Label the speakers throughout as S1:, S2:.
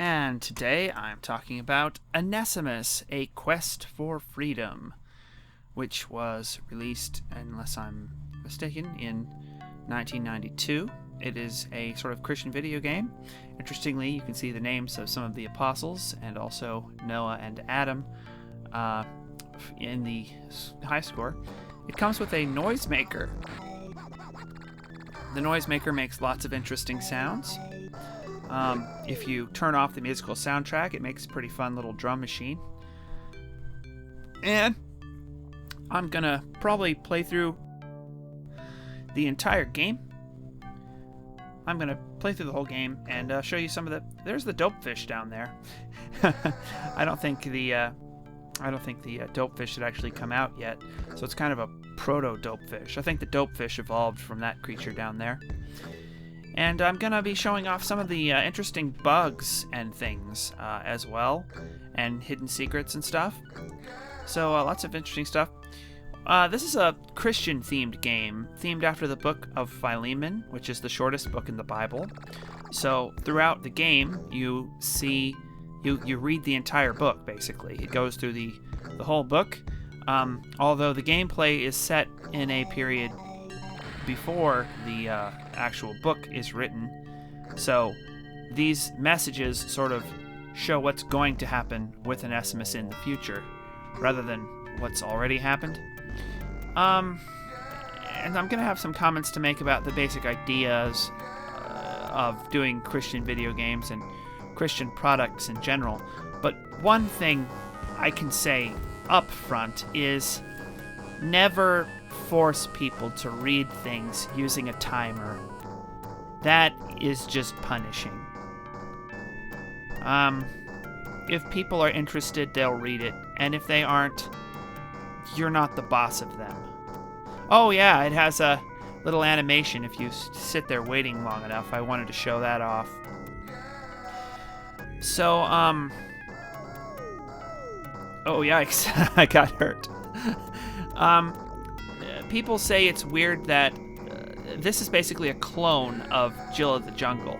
S1: And today I'm talking about Onesimus, A Quest for Freedom, which was released, unless I'm mistaken, in 1992. It is a sort of Christian video game. Interestingly, you can see the names of some of the apostles and also Noah and Adam in the high score. It comes with a noisemaker. The noisemaker makes lots of interesting sounds. If you turn off the musical soundtrack, it makes a pretty fun little drum machine. And I'm gonna probably play through the entire game. I'm gonna play through the whole game and show you some of the. There's the dope fish down there. I don't think the dope fish had actually come out yet, so it's kind of a proto dope fish. I think the dope fish evolved from that creature down there. And I'm gonna be showing off some of the interesting bugs and things as well, and hidden secrets and stuff. So lots of interesting stuff. This is a Christian-themed game, themed after the book of Philemon, which is the shortest book in the Bible. So throughout the game, you read the entire book, basically. It goes through the whole book, although the gameplay is set in a period before the actual book is written. So these messages sort of show what's going to happen with Anessimus in the future, rather than what's already happened. And I'm going to have some comments to make about the basic ideas of doing Christian video games and Christian products in general. But one thing I can say up front is never force people to read things using a timer. That is just punishing. If people are interested, they'll read it. And if they aren't, you're not the boss of them. Oh yeah, it has a little animation if you sit there waiting long enough. I wanted to show that off. So, oh yikes, I got hurt. People say it's weird that this is basically a clone of Jill of the Jungle,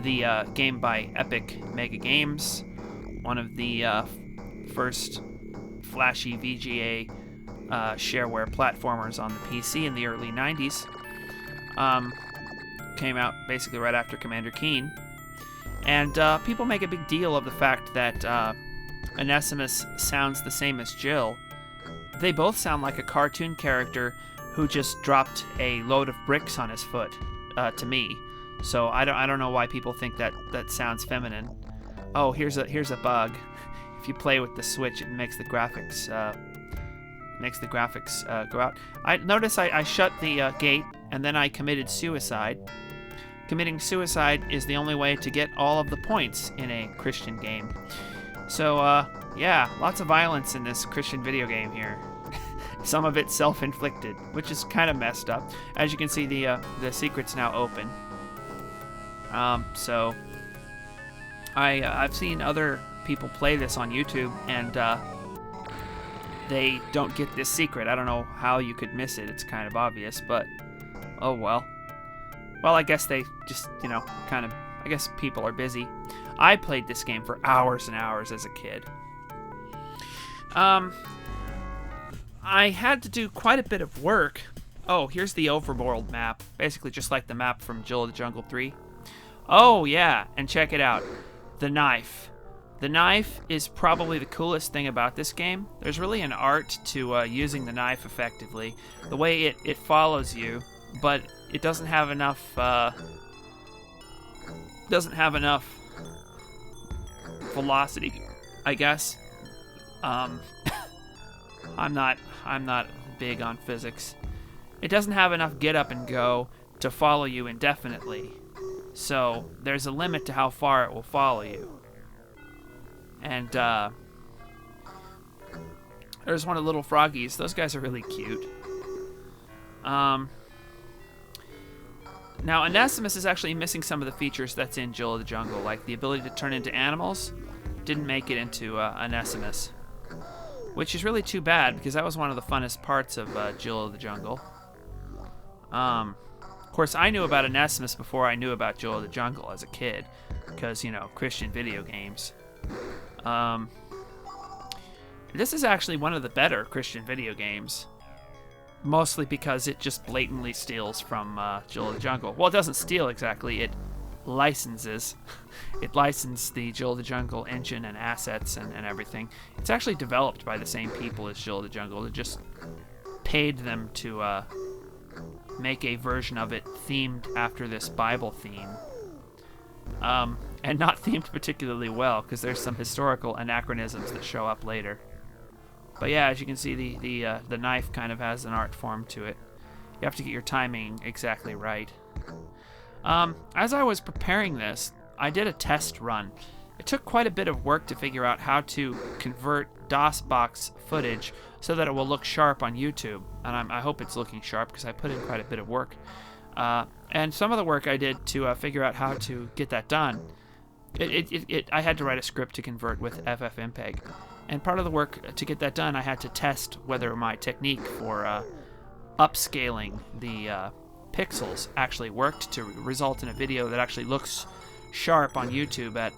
S1: the game by Epic Mega Games, one of the first flashy VGA shareware platformers on the PC in the early 90s. Came out basically right after Commander Keen. And people make a big deal of the fact that Anessimus sounds the same as Jill. They both sound like a cartoon character who just dropped a load of bricks on his foot, to me. So I don't know why people think that sounds feminine. Oh, here's a bug. If you play with the Switch, it makes the graphics go out. I shut the gate and then I committed suicide. Committing suicide is the only way to get all of the points in a Christian game. So yeah, lots of violence in this Christian video game here. Some of it self-inflicted, which is kind of messed up. As you can see, the secret's now open. So I've seen other people play this on YouTube, and they don't get this secret. I don't know how you could miss it. It's kind of obvious, but oh well. Well, I guess they just, I guess people are busy. I played this game for hours and hours as a kid. I had to do quite a bit of work. Oh, here's the overworld map. Basically just like the map from Jill of the Jungle 3. Oh, yeah, and check it out. The knife. The knife is probably the coolest thing about this game. There's really an art to using the knife effectively. The way it follows you, but it doesn't have enough velocity, I guess. I'm not big on physics. It doesn't have enough get up and go to follow you indefinitely. So there's a limit to how far it will follow you. And there's one of the little froggies. Those guys are really cute. Now, Anessimus is actually missing some of the features that's in Jill of the Jungle, like the ability to turn into animals. Didn't make it into Anessimus, which is really too bad because that was one of the funnest parts of Jill of the Jungle. course, I knew about Anessimus before I knew about Joel of the Jungle as a kid, because, Christian video games. This is actually one of the better Christian video games, mostly because it just blatantly steals from Joel of the Jungle. Well, it doesn't steal exactly, it licenses. It licensed the Joel of the Jungle engine and assets and everything. It's actually developed by the same people as Joel of the Jungle. It just paid them to make a version of it themed after this Bible theme. And not themed particularly well, because there's some historical anachronisms that show up later. But yeah, as you can see, the knife kind of has an art form to it. You have to get your timing exactly right. As I was preparing this, I did a test run. It took quite a bit of work to figure out how to convert DOSBox footage so that it will look sharp on YouTube. And I hope it's looking sharp because I put in quite a bit of work. And some of the work I did to figure out how to get that done, I had to write a script to convert with FFmpeg. And part of the work to get that done, I had to test whether my technique for upscaling the pixels actually worked to result in a video that actually looks sharp on YouTube at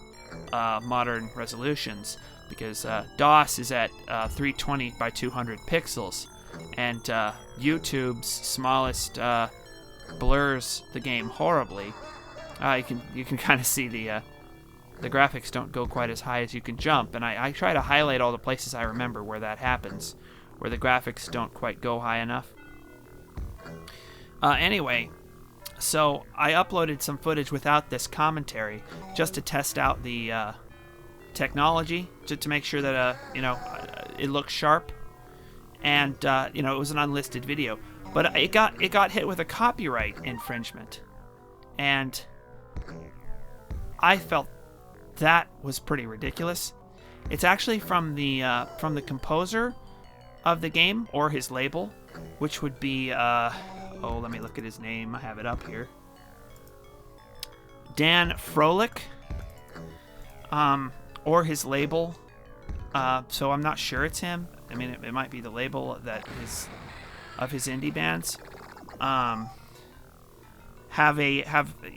S1: modern resolutions, because DOS is at 320 by 200 pixels, and YouTube's smallest blurs the game horribly. You can kind of see the graphics don't go quite as high as you can jump, and I try to highlight all the places I remember where that happens, where the graphics don't quite go high enough. Anyway, so I uploaded some footage without this commentary just to test out the technology, to make sure that it looks sharp, and it was an unlisted video, but it got hit with a copyright infringement, and I felt that was pretty ridiculous. It's actually from the composer of the game, or his label, which would be let me look at his name. I have it up here. Dan Froelich, or his label. So I'm not sure it's him. I mean, it might be the label that is of his indie bands. Have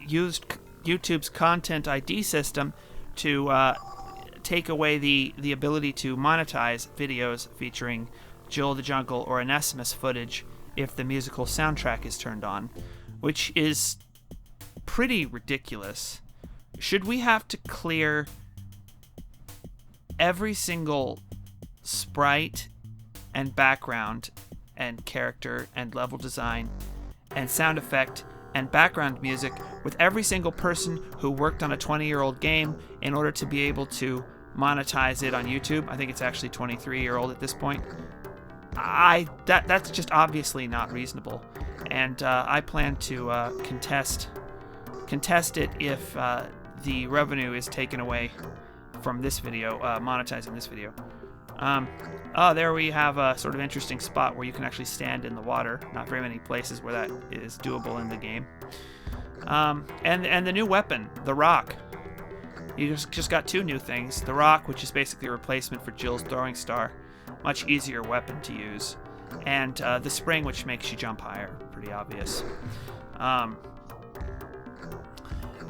S1: used YouTube's Content ID system to take away the ability to monetize videos featuring Joel of the Jungle or Onesimus footage if the musical soundtrack is turned on, which is pretty ridiculous. Should we have to clear every single sprite and background and character and level design and sound effect and background music with every single person who worked on a 20-year-old game in order to be able to monetize it on YouTube? I think it's actually 23-year-old at this point. That's just obviously not reasonable, and I plan to contest it if the revenue is taken away from this video, monetizing this video. There we have a sort of interesting spot where you can actually stand in the water. Not very many places where that is doable in the game. And the new weapon, the rock. You just got two new things. The rock, which is basically a replacement for Jill's throwing star. Much easier weapon to use. And the spring, which makes you jump higher. Pretty obvious.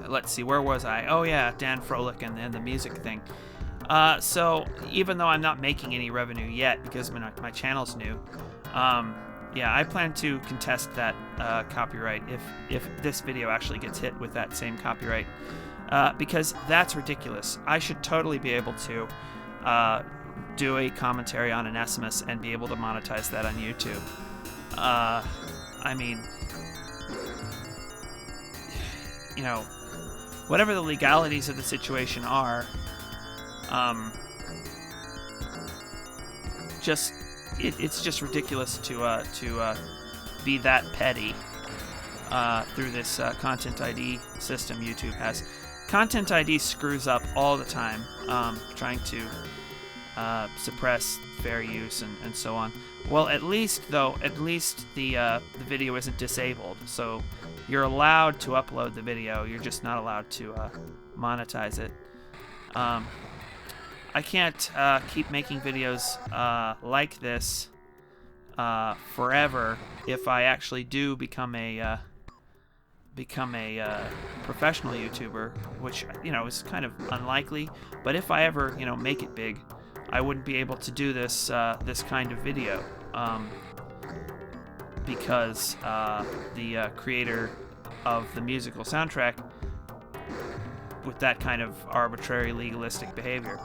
S1: Let's see, where was I? Oh yeah, Dan Froelich and the music thing. So even though I'm not making any revenue yet because my channel's new, yeah, I plan to contest that copyright if this video actually gets hit with that same copyright, because that's ridiculous. I should totally be able to do a commentary on Anessimus and be able to monetize that on YouTube. I mean, whatever the legalities of the situation are, it's just ridiculous to be that petty through this Content ID system YouTube has. Content ID screws up all the time, trying to suppress fair use and so on. Well, at least the video isn't disabled, so you're allowed to upload the video. You're just not allowed to monetize it. I can't keep making videos like this forever if I actually do become a become a professional YouTuber, which, you know, is kind of unlikely. But if I ever, you know, make it big, I wouldn't be able to do this this kind of video because the creator of the musical soundtrack with that kind of arbitrary legalistic behavior.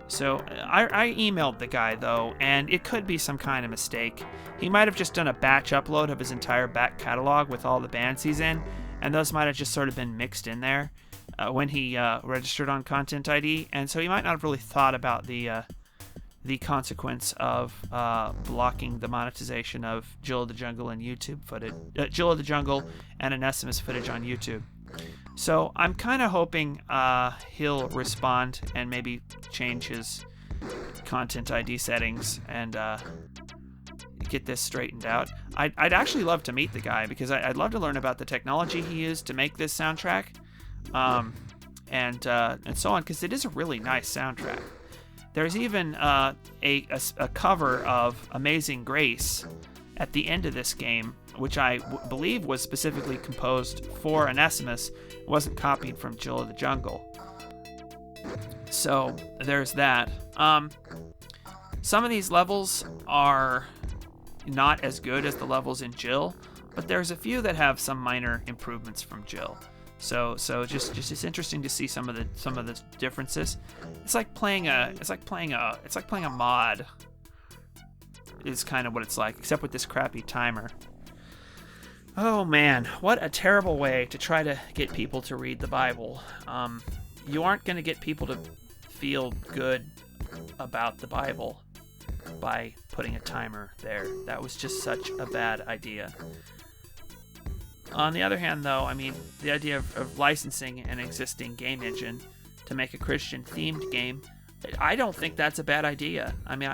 S1: So I emailed the guy, though, and it could be some kind of mistake. He might have just done a batch upload of his entire back catalog with all the bands he's in, and those might have just sort of been mixed in there when he registered on Content ID, and so he might not have really thought about the consequence of blocking the monetization of Jill of the Jungle and YouTube footage, Jill of the Jungle and Anessimus footage on YouTube. So I'm kind of hoping he'll respond and maybe change his Content ID settings and get this straightened out. I'd actually love to meet the guy because I'd love to learn about the technology he used to make this soundtrack, and so on, because it is a really nice soundtrack. There's even a cover of Amazing Grace at the end of this game, which I believe was specifically composed for Onesimus. It wasn't copied from Jill of the Jungle. So there's that. Some of these levels are not as good as the levels in Jill, but there's a few that have some minor improvements from Jill. So just it's interesting to see some of the differences. It's like playing a mod. Is kind of what it's like, except with this crappy timer. Oh man, what a terrible way to try to get people to read the Bible. You aren't going to get people to feel good about the Bible by putting a timer there. That was just such a bad idea. On the other hand, though, I mean, the idea of licensing an existing game engine to make a Christian-themed game, I don't think that's a bad idea. I mean,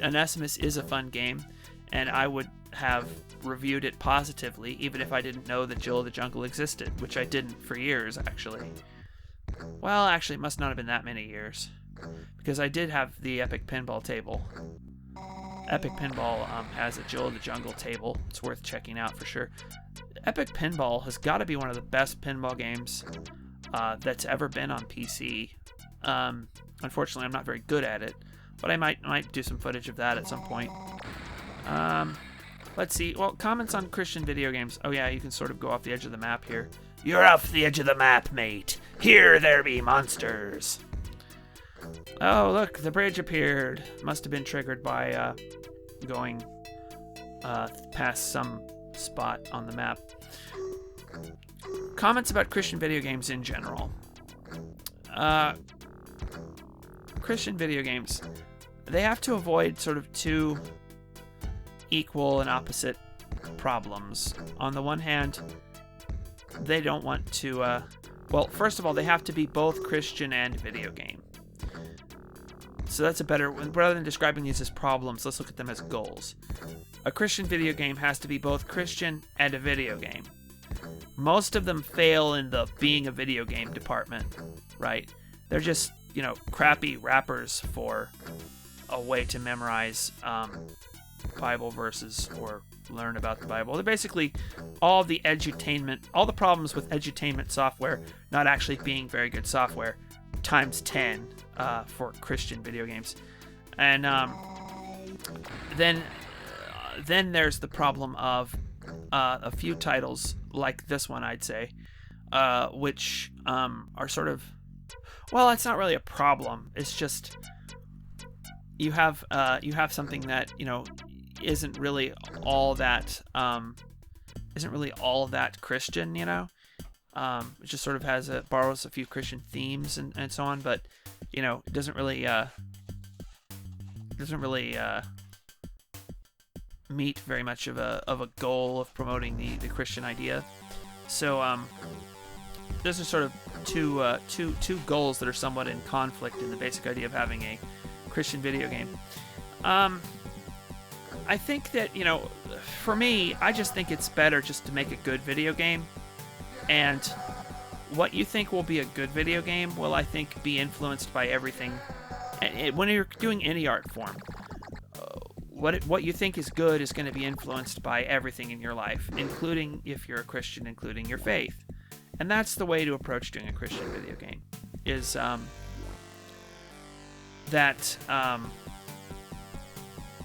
S1: Anessimus is a fun game, and I would have reviewed it positively, even if I didn't know that Jill of the Jungle existed, which I didn't for years, actually. Well, actually, it must not have been that many years, because I did have the Epic Pinball table. Epic Pinball has a Jill of the Jungle table. It's worth checking out for sure. Epic Pinball has got to be one of the best pinball games that's ever been on PC. Unfortunately, I'm not very good at it, but I might do some footage of that at some point. Let's see. Well, comments on Christian video games. Oh yeah, you can sort of go off the edge of the map here. You're off the edge of the map, mate. Here there be monsters. Oh, look, the bridge appeared. Must have been triggered by going past some spot on the map. Comments about Christian video games in general. Christian video games, they have to avoid sort of two equal and opposite problems. On the one hand, they don't want to, well, first of all, they have to be both Christian and video game. So that's a better, rather than describing these as problems, let's look at them as goals. A Christian video game has to be both Christian and a video game. Most of them fail in the being a video game department, right? They're just, you know, crappy wrappers for a way to memorize Bible verses or learn about the Bible. They're basically all the edutainment, all the problems with edutainment software not actually being very good software times 10 for Christian video games. And then there's the problem of a few titles like this one, I'd say, which are sort of, well, it's not really a problem. It's just you have something that, you know, isn't really all that Christian, you know. It just sort of borrows a few Christian themes and so on, but, you know, it doesn't really meet very much of a goal of promoting the Christian idea. So those are sort of two goals that are somewhat in conflict in the basic idea of having a Christian video game. I think that, you know, for me, I just think it's better just to make a good video game. And what you think will be a good video game will, I think, be influenced by everything. When you're doing any art form, what you think is good is going to be influenced by everything in your life, including, if you're a Christian, including your faith. And that's the way to approach doing a Christian video game, is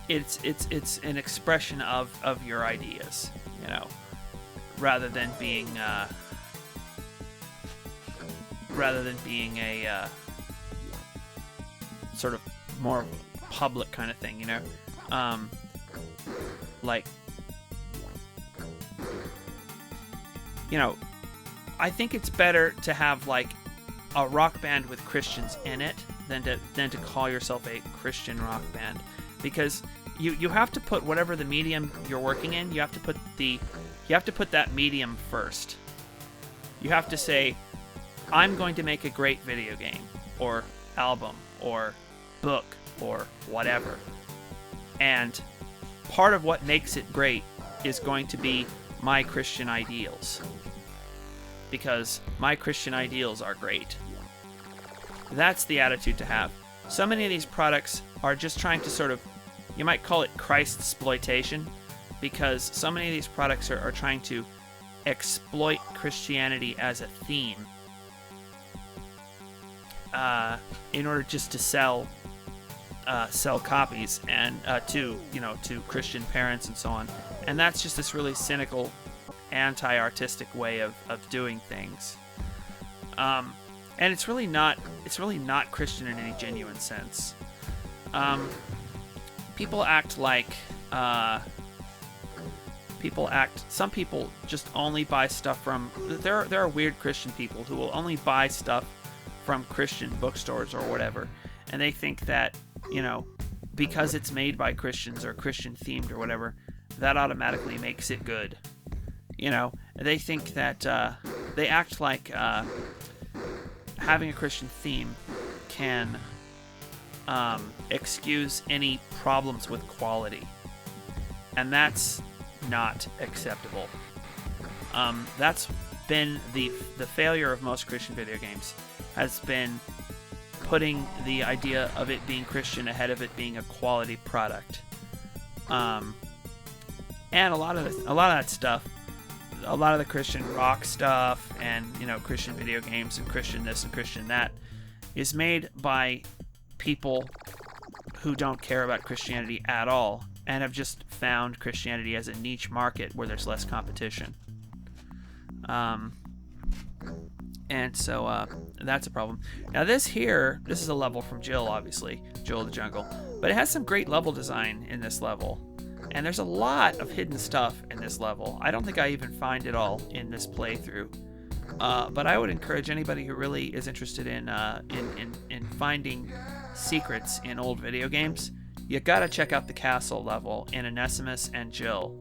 S1: it's an expression of your ideas, you know, rather than being a sort of more public kind of thing, you know. Like, you know, I think it's better to have like a rock band with Christians in it than to call yourself a Christian rock band, because you have to put whatever the medium you're working in, you have to put that medium first. You have to say, I'm going to make a great video game or album or book or whatever. And part of what makes it great is going to be my Christian ideals, because my Christian ideals are great. That's the attitude to have. So many of these products are just trying to sort of, you might call it Christ-sploitation, because so many of these products are trying to exploit Christianity as a theme in order just to sell copies and to Christian parents and so on. And that's just this really cynical, anti-artistic way of doing things. And it's really not Christian in any genuine sense. Some people just only buy stuff from, there are weird Christian people who will only buy stuff from Christian bookstores or whatever, and they think that, you know, because it's made by Christians or Christian themed or whatever, that automatically makes it good. You know, they think that they act like having a Christian theme can excuse any problems with quality, and that's not acceptable. That's been the failure of most Christian video games, has been putting the idea of it being Christian ahead of it being a quality product. And a lot of that stuff, a lot of the Christian rock stuff and, you know, Christian video games and Christian this and Christian that is made by people who don't care about Christianity at all and have just found Christianity as a niche market where there's less competition. And so that's a problem. Now this is a level from Jill, obviously, Jill of the Jungle, but it has some great level design in this level. And there's a lot of hidden stuff in this level. I don't think I even find it all in this playthrough. But I would encourage anybody who really is interested in finding secrets in old video games, you gotta check out the castle level in Onesimus and Jill.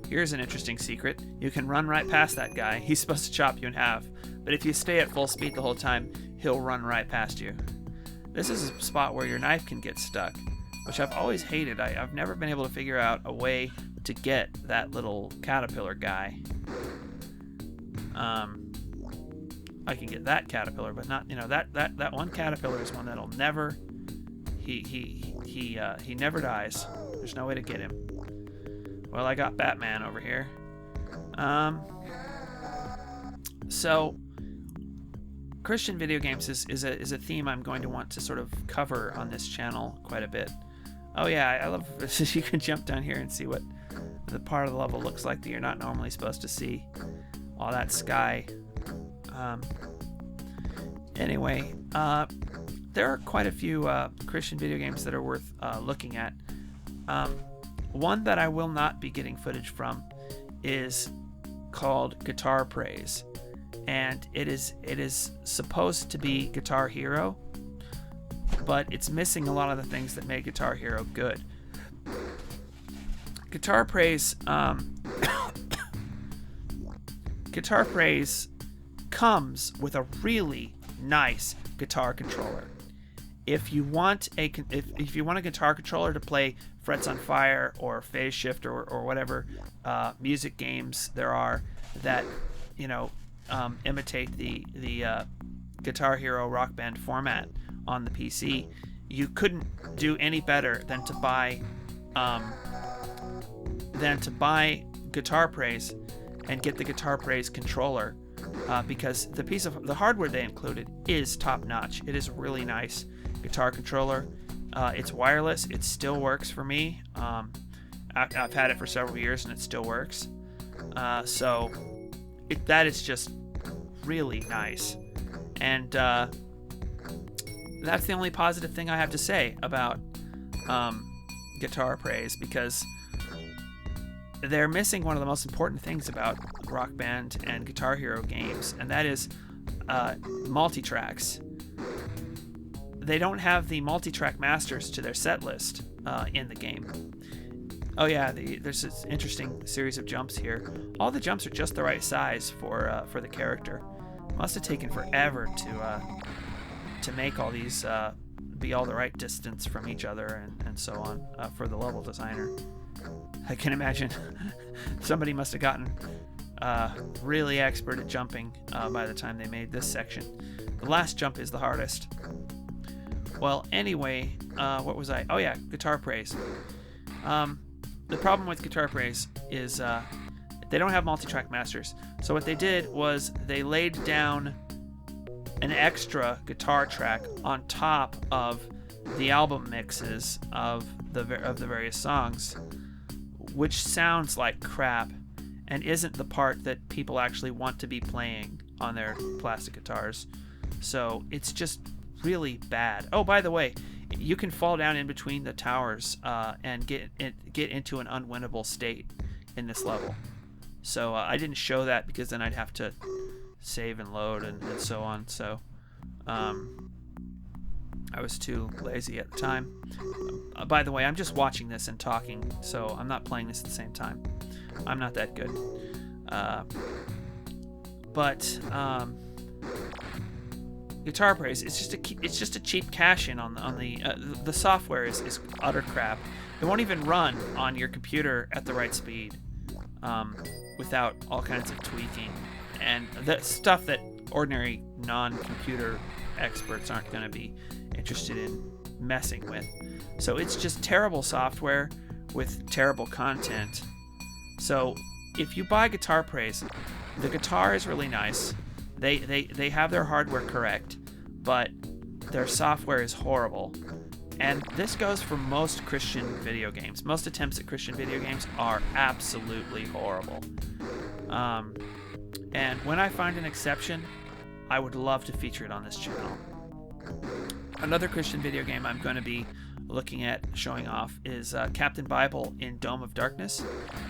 S1: Here's an interesting secret. You can run right past that guy. He's supposed to chop you in half. But if you stay at full speed the whole time, he'll run right past you. This is a spot where your knife can get stuck, which I've always hated. I've never been able to figure out a way to get that little caterpillar guy. I can get that caterpillar, but not, you know, that one caterpillar is one that'll never, he never dies. There's no way to get him. Well, I got Batman over here. So Christian video games is a theme I'm going to want to sort of cover on this channel quite a bit. Oh yeah, I love this. You can jump down here and see what the part of the level looks like that you're not normally supposed to see. All that sky. Anyway, there are quite a few Christian video games that are worth looking at. One that I will not be getting footage from is called Guitar Praise, and it is supposed to be Guitar Hero, but it's missing a lot of the things that made Guitar Hero good. Guitar Praise comes with a really nice guitar controller. If you want a guitar controller to play Frets on Fire or Phase Shift or whatever music games there are that, you know, imitate the Guitar Hero Rock Band format on the PC, you couldn't do any better than to buy than to buy Guitar Praise and get the Guitar Praise controller, because the hardware they included is top notch. It is a really nice guitar controller. It's wireless. It still works for me. I've had it for several years and it still works. So that is just really nice. And that's the only positive thing I have to say about Guitar Praise, because they're missing one of the most important things about Rock Band and Guitar Hero games, and that is multi-tracks. They don't have the multi-track masters to their set list in the game. Oh yeah, there's this interesting series of jumps here. All the jumps are just the right size for the character. Must have taken forever to make all these be all the right distance from each other and so on for the level designer. I can imagine somebody must have gotten really expert at jumping by the time they made this section. The last jump is the hardest. Well, anyway, what was I? Oh yeah, Guitar Praise. The problem with Guitar Praise is they don't have multi-track masters. So what they did was they laid down an extra guitar track on top of the album mixes of the various songs, which sounds like crap and isn't the part that people actually want to be playing on their plastic guitars. So it's just really bad. Oh, by the way, you can fall down in between the towers and get into an unwinnable state in this level. So I didn't show that because then I'd have to save and load and so on. So I was too lazy at the time. By the way, I'm just watching this and talking, so I'm not playing this at the same time. I'm not that good. But Guitar Praise, it's just a cheap cash-in on the software is utter crap. It won't even run on your computer at the right speed without all kinds of tweaking and the stuff that ordinary non-computer experts aren't going to be interested in messing with. So it's just terrible software with terrible content. So if you buy Guitar Praise, the guitar is really nice. They have their hardware correct, but their software is horrible. And this goes for most Christian video games. Most attempts at Christian video games are absolutely horrible. And when I find an exception, I would love to feature it on this channel. Another Christian video game I'm going to be looking at showing off is Captain Bible in Dome of Darkness,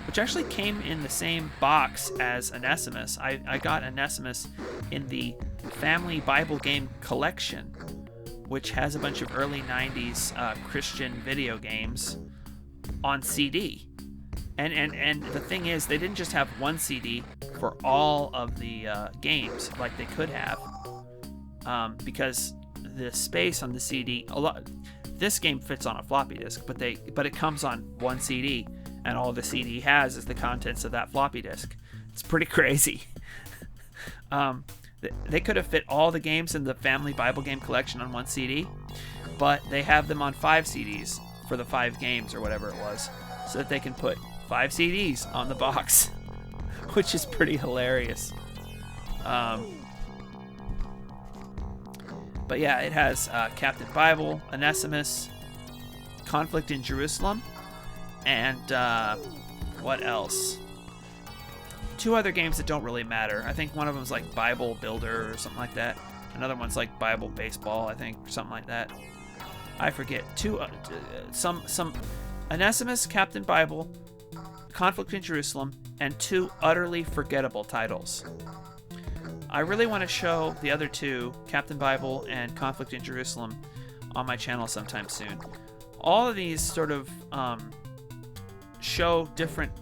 S1: which actually came in the same box as Anessimus. I got Anessimus in the Family Bible Game Collection, which has a bunch of early 90s Christian video games on CD. And the thing is, they didn't just have one CD for all of the games like they could have, because the space on the CD, this game fits on a floppy disk, but it comes on one CD, and all the CD has is the contents of that floppy disk. It's pretty crazy. They could have fit all the games in the Family Bible Game Collection on one CD, but they have them on 5 CDs for the 5 games or whatever it was, so that they can put 5 CDs on the box, which is pretty hilarious. But yeah, it has Captain Bible, Onesimus, Conflict in Jerusalem, and what else? 2 other games that don't really matter. I think one of them's like Bible Builder or something like that. Another one's like Bible Baseball, I think, or something like that. I forget. Some Onesimus, Captain Bible, Conflict in Jerusalem, and 2 utterly forgettable titles. I really want to show the other 2, Captain Bible and Conflict in Jerusalem, on my channel sometime soon. All of these sort of show different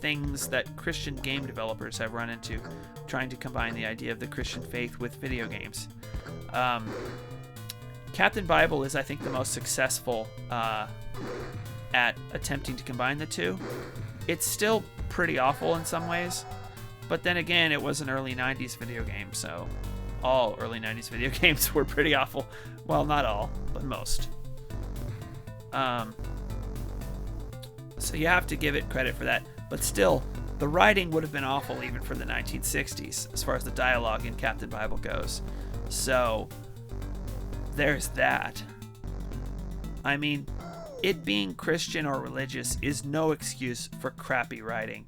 S1: things that Christian game developers have run into, trying to combine the idea of the Christian faith with video games. Captain Bible is, I think, the most successful at attempting to combine the 2. It's still pretty awful in some ways, but then again, it was an early 90s video game, so all early 90s video games were pretty awful. Well, not all, but most. So you have to give it credit for that. But still, the writing would have been awful even for the 1960s, as far as the dialogue in Captain Bible goes. So there's that. I mean, it being Christian or religious is no excuse for crappy writing.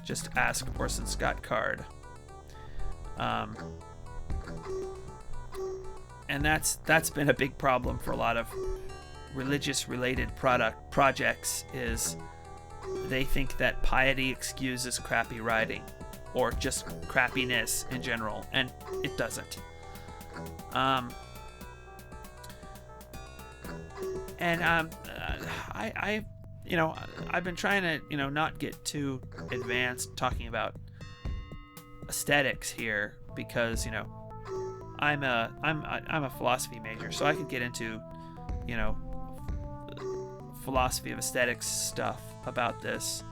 S1: Just ask Orson Scott Card. And that's been a big problem for a lot of religious-related projects, is they think that piety excuses crappy writing, or just crappiness in general, and it doesn't. I've been trying to, not get too advanced talking about aesthetics here, because, I'm a philosophy major, so I could get into, philosophy of aesthetics stuff about this,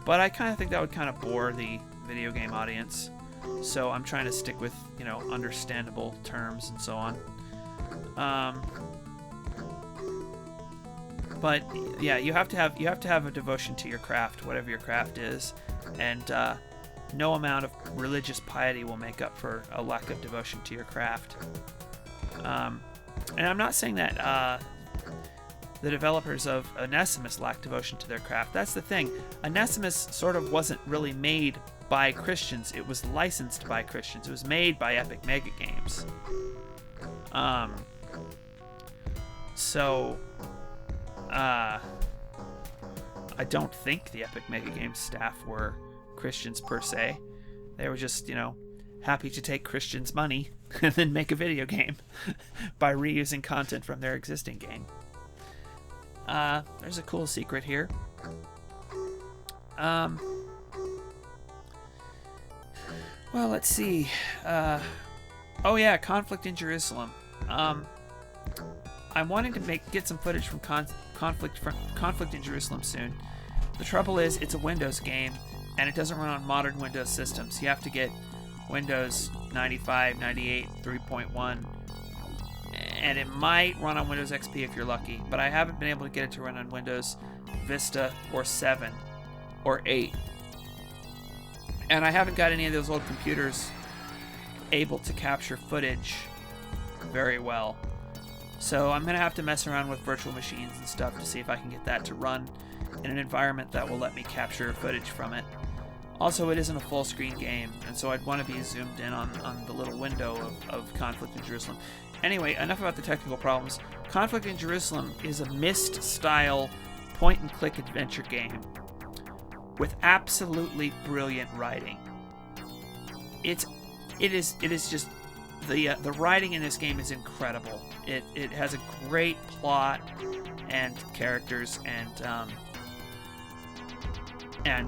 S1: but I kind of think that would kind of bore the video game audience, so I'm trying to stick with, understandable terms and so on. But yeah, you have to have a devotion to your craft, whatever your craft is, and no amount of religious piety will make up for a lack of devotion to your craft. And I'm not saying that the developers of Onesimus lack devotion to their craft. That's the thing. Onesimus sort of wasn't really made by Christians. It was licensed by Christians. It was made by Epic Mega Games. I don't think the Epic Mega Games staff were Christians per se. They were just, happy to take Christians' money and then make a video game by reusing content from their existing game. There's a cool secret here. Well, let's see. Oh yeah, Conflict in Jerusalem. I'm wanting to get some footage from Conflict in Jerusalem soon. The trouble is, it's a Windows game, and it doesn't run on modern Windows systems. You have to get Windows 95, 98, 3.1, and it might run on Windows XP if you're lucky, but I haven't been able to get it to run on Windows Vista or 7 or 8. And I haven't got any of those old computers able to capture footage very well. So I'm going to have to mess around with virtual machines and stuff to see if I can get that to run in an environment that will let me capture footage from it. Also, it isn't a full screen game, and so I'd want to be zoomed in on the little window of Conflict in Jerusalem. Anyway, enough about the technical problems. Conflict in Jerusalem is a Myst-style point-and-click adventure game with absolutely brilliant writing. It is just the writing in this game is incredible. It has a great plot and characters, and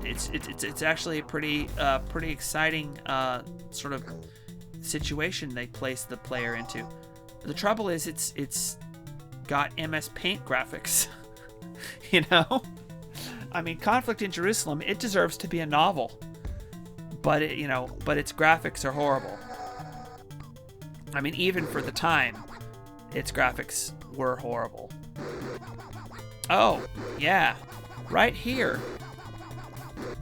S1: it's actually a pretty exciting sort of situation they place the player into. The trouble is it's got MS Paint graphics. I mean, Conflict in Jerusalem, it deserves to be a novel, but its graphics are horrible. I mean, even for the time, its graphics were horrible. Oh, yeah, right here.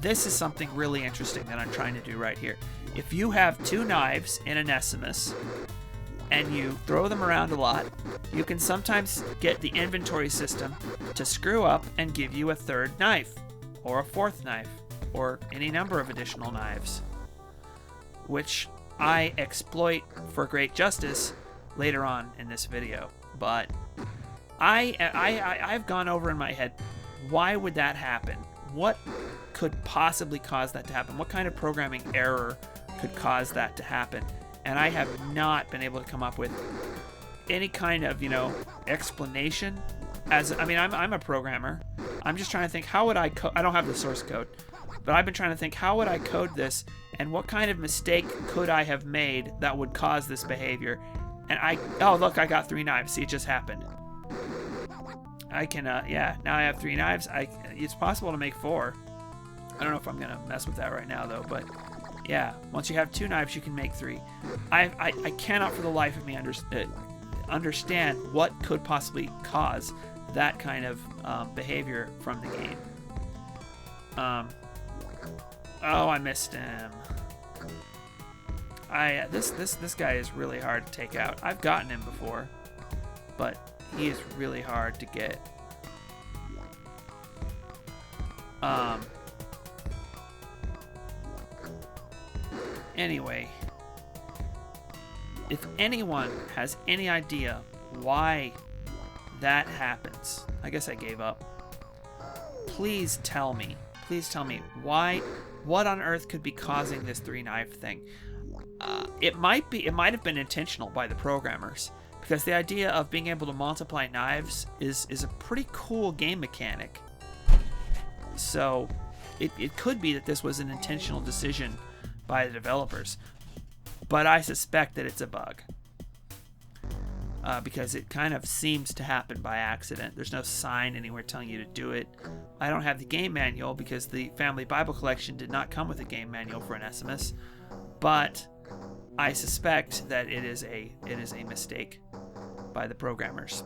S1: This is something really interesting that I'm trying to do right here. If you have two knives in Anessimus and you throw them around a lot, you can sometimes get the inventory system to screw up and give you a third knife, or a fourth knife, or any number of additional knives, which I exploit for great justice later on in this video. But I've gone over in my head, why would that happen? What could possibly cause that to happen? What kind of programming error could cause that to happen? And I have not been able to come up with any kind of, explanation. I'm a programmer. I'm just trying to think, how would I don't have the source code, but I've been trying to think, how would I code this, and what kind of mistake could I have made that would cause this behavior? And oh look, I got 3 knives. See, it just happened. I can, now I have 3 knives. It's possible to make 4. I don't know if I'm gonna mess with that right now though, but yeah, once you have 2 knives, you can make 3. I cannot for the life of me understand what could possibly cause that kind of behavior from the game. Oh, I missed him. This guy is really hard to take out. I've gotten him before, but he is really hard to get. Anyway, if anyone has any idea why that happens, I guess I gave up. Please tell me. Please tell me why. What on earth could be causing this 3-knife thing? It might have been intentional by the programmers, because the idea of being able to multiply knives is a pretty cool game mechanic. So it could be that this was an intentional decision by the developers, but I suspect that it's a bug, because it kind of seems to happen by accident. There's no sign anywhere telling you to do it. I don't have the game manual because the Family Bible Collection did not come with a game manual for Anessimus, but I suspect that it is a mistake by the programmers.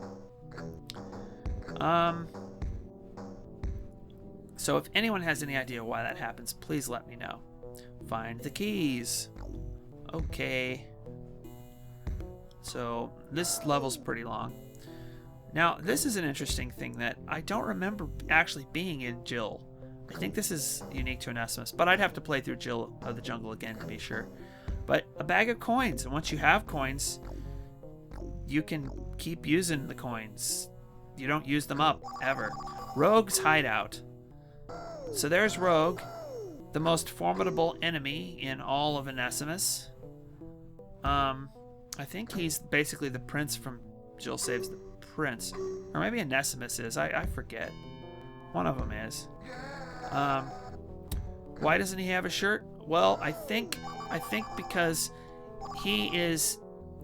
S1: So if anyone has any idea why that happens, please let me know. Find the keys. Okay. So this level's pretty long. Now, this is an interesting thing that I don't remember actually being in Jill. I think this is unique to Onesimus, but I'd have to play through Jill of the Jungle again to be sure. But a bag of coins, and once you have coins, you can keep using the coins. You don't use them up, ever. Rogue's Hideout. So there's Rogue, the most formidable enemy in all of Anessimus. I think he's basically the prince from Jill Saves the Prince. Or maybe Anessimus is. I forget. One of them is. Why doesn't he have a shirt? Well, I think because he is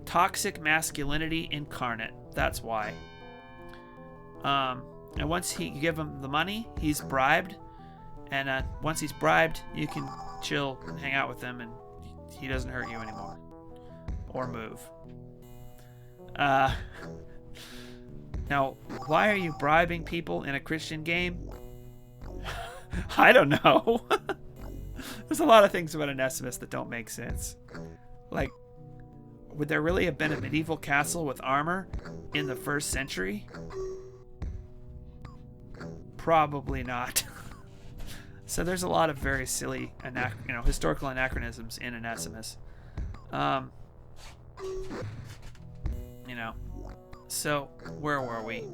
S1: toxic masculinity incarnate. That's why. And once you give him the money, he's bribed. And once he's bribed, you can chill and hang out with him, and he doesn't hurt you anymore. Or move. Now, why are you bribing people in a Christian game? I don't know. There's a lot of things about Onesimus that don't make sense. Like, would there really have been a medieval castle with armor in the 1st century? Probably not. So there's a lot of very silly, historical anachronisms in Anessimus. So where were we?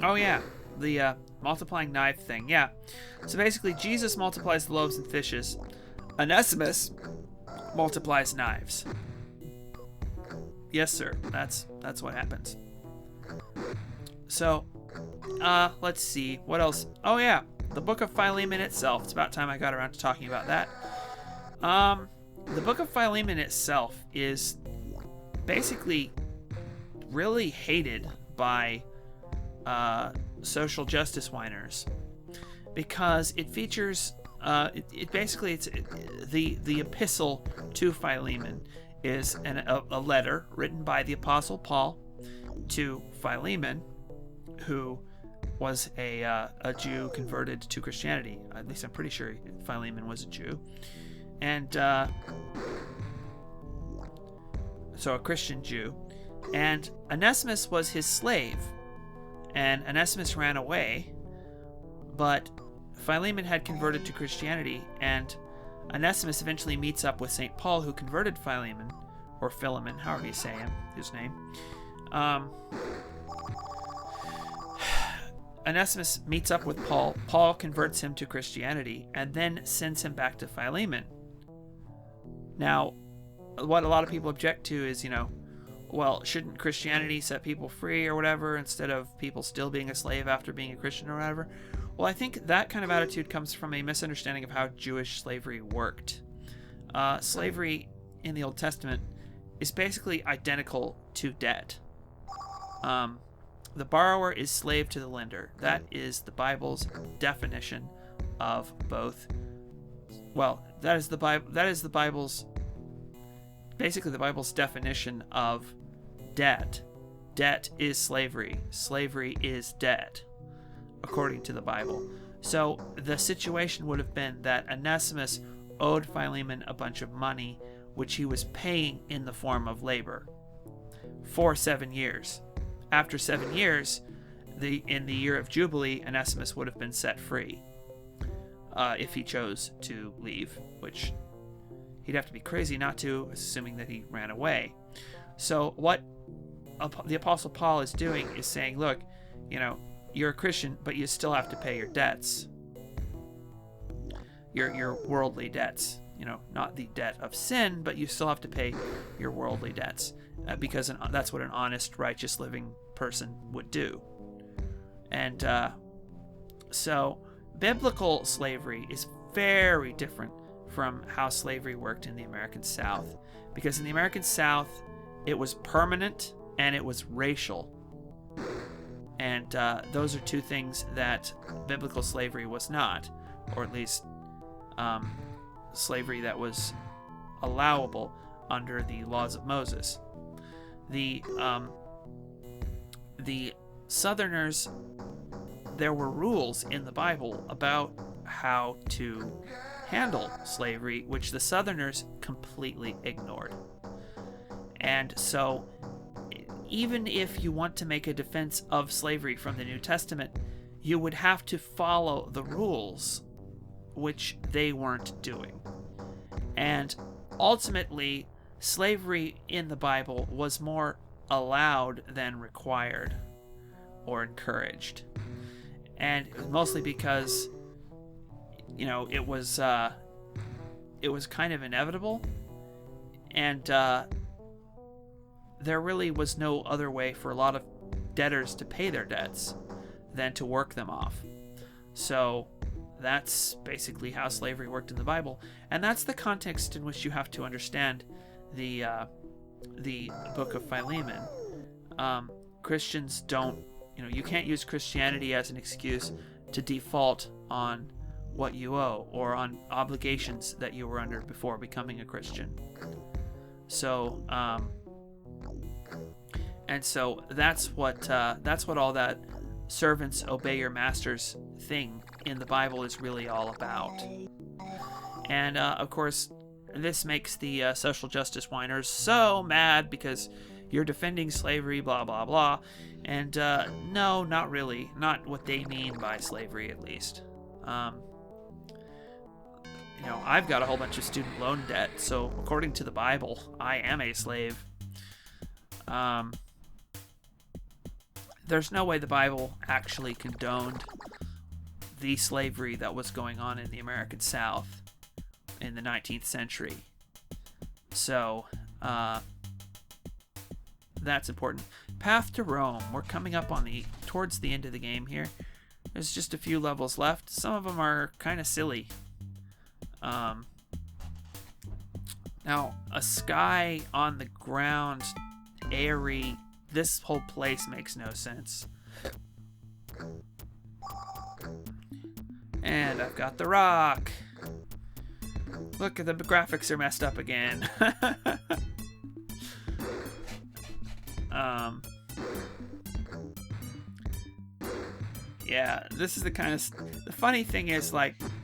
S1: Oh yeah, the multiplying knife thing. Yeah. So basically, Jesus multiplies the loaves and fishes. Onesimus multiplies knives. Yes, sir. That's what happens. So, let's see. What else? Oh, yeah. The Book of Philemon itself. It's about time I got around to talking about that. The Book of Philemon itself is basically really hated by social justice whiners because it features the epistle to Philemon is a letter written by the Apostle Paul to Philemon, who was a Jew converted to Christianity. At least I'm pretty sure Philemon was a Jew. And so a Christian Jew. And Anessimus was his slave. And Anessimus ran away. But Philemon had converted to Christianity. And Onesimus eventually meets up with St. Paul, who converted Philemon. Or Philemon, however you say his name. Onesimus meets up with Paul. Paul converts him to Christianity and then sends him back to Philemon. Now, what a lot of people object to is, well, shouldn't Christianity set people free or whatever instead of people still being a slave after being a Christian or whatever? Well, I think that kind of attitude comes from a misunderstanding of how Jewish slavery worked. Slavery in the Old Testament is basically identical to debt. The borrower is slave to the lender. That is the Bible's definition of both. Well, that is the Bible's basically the Bible's definition of debt debt is slavery. Slavery is debt, according to the Bible. So the situation would have been that Onesimus owed Philemon a bunch of money, which he was paying in the form of labor for 7 years. After 7 years, in the year of Jubilee, Anessimus would have been set free if he chose to leave, which he'd have to be crazy not to, assuming that he ran away. So what the Apostle Paul is doing is saying, look, you're a Christian, but you still have to pay your debts, your worldly debts. Not the debt of sin, but you still have to pay your worldly debts, because that's what an honest, righteous living person would do. And so biblical slavery is very different from how slavery worked in the American South, because in the American South it was permanent and it was racial, and those are two things that biblical slavery was not, or at least slavery that was allowable under the laws of Moses. The Southerners, there were rules in the Bible about how to handle slavery, which the Southerners completely ignored. And so, even if you want to make a defense of slavery from the New Testament, you would have to follow the rules, which they weren't doing. And ultimately, slavery in the Bible was more allowed than required or encouraged. And mostly because, it was kind of inevitable, and there really was no other way for a lot of debtors to pay their debts than to work them off. So that's basically how slavery worked in the Bible, and that's the context in which you have to understand the book of Philemon. Christians don't, you can't use Christianity as an excuse to default on what you owe or on obligations that you were under before becoming a Christian. So, and so that's what all that servants obey your masters thing in the Bible is really all about. And of course, this makes the social justice whiners so mad because you're defending slavery, blah blah blah. And no, not really, not what they mean by slavery, at least. I've got a whole bunch of student loan debt, so according to the Bible, I am a slave. There's no way the Bible actually condoned the slavery that was going on in the American South in the 19th century. So, that's important. Path to Rome. We're coming up on towards the end of the game here. There's just a few levels left. Some of them are kind of silly. Now, a sky on the ground, airy. This whole place makes no sense. And I've got the rock. Look, the graphics are messed up again. Yeah, this is the kind of... The funny thing is,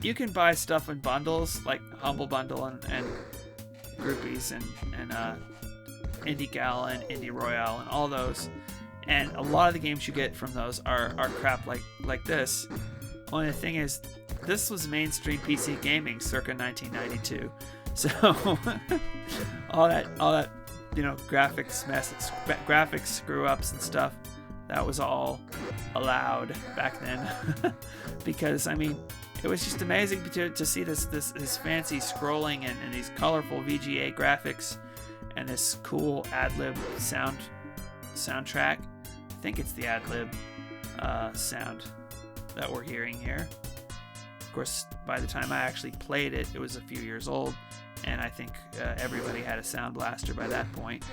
S1: you can buy stuff in bundles, like Humble Bundle and Groupies and Indie Gala and Indie Royale and all those. And a lot of the games you get from those are crap like this. Only the thing is, this was mainstream PC gaming circa 1992. So, all that graphics screw-ups and stuff, that was all allowed back then. Because, it was just amazing to see this fancy scrolling and these colorful VGA graphics and this cool ad-lib soundtrack. I think it's the ad-lib sound that we're hearing here. Of course, by the time I actually played it, it was a few years old, and I think everybody had a sound blaster by that point.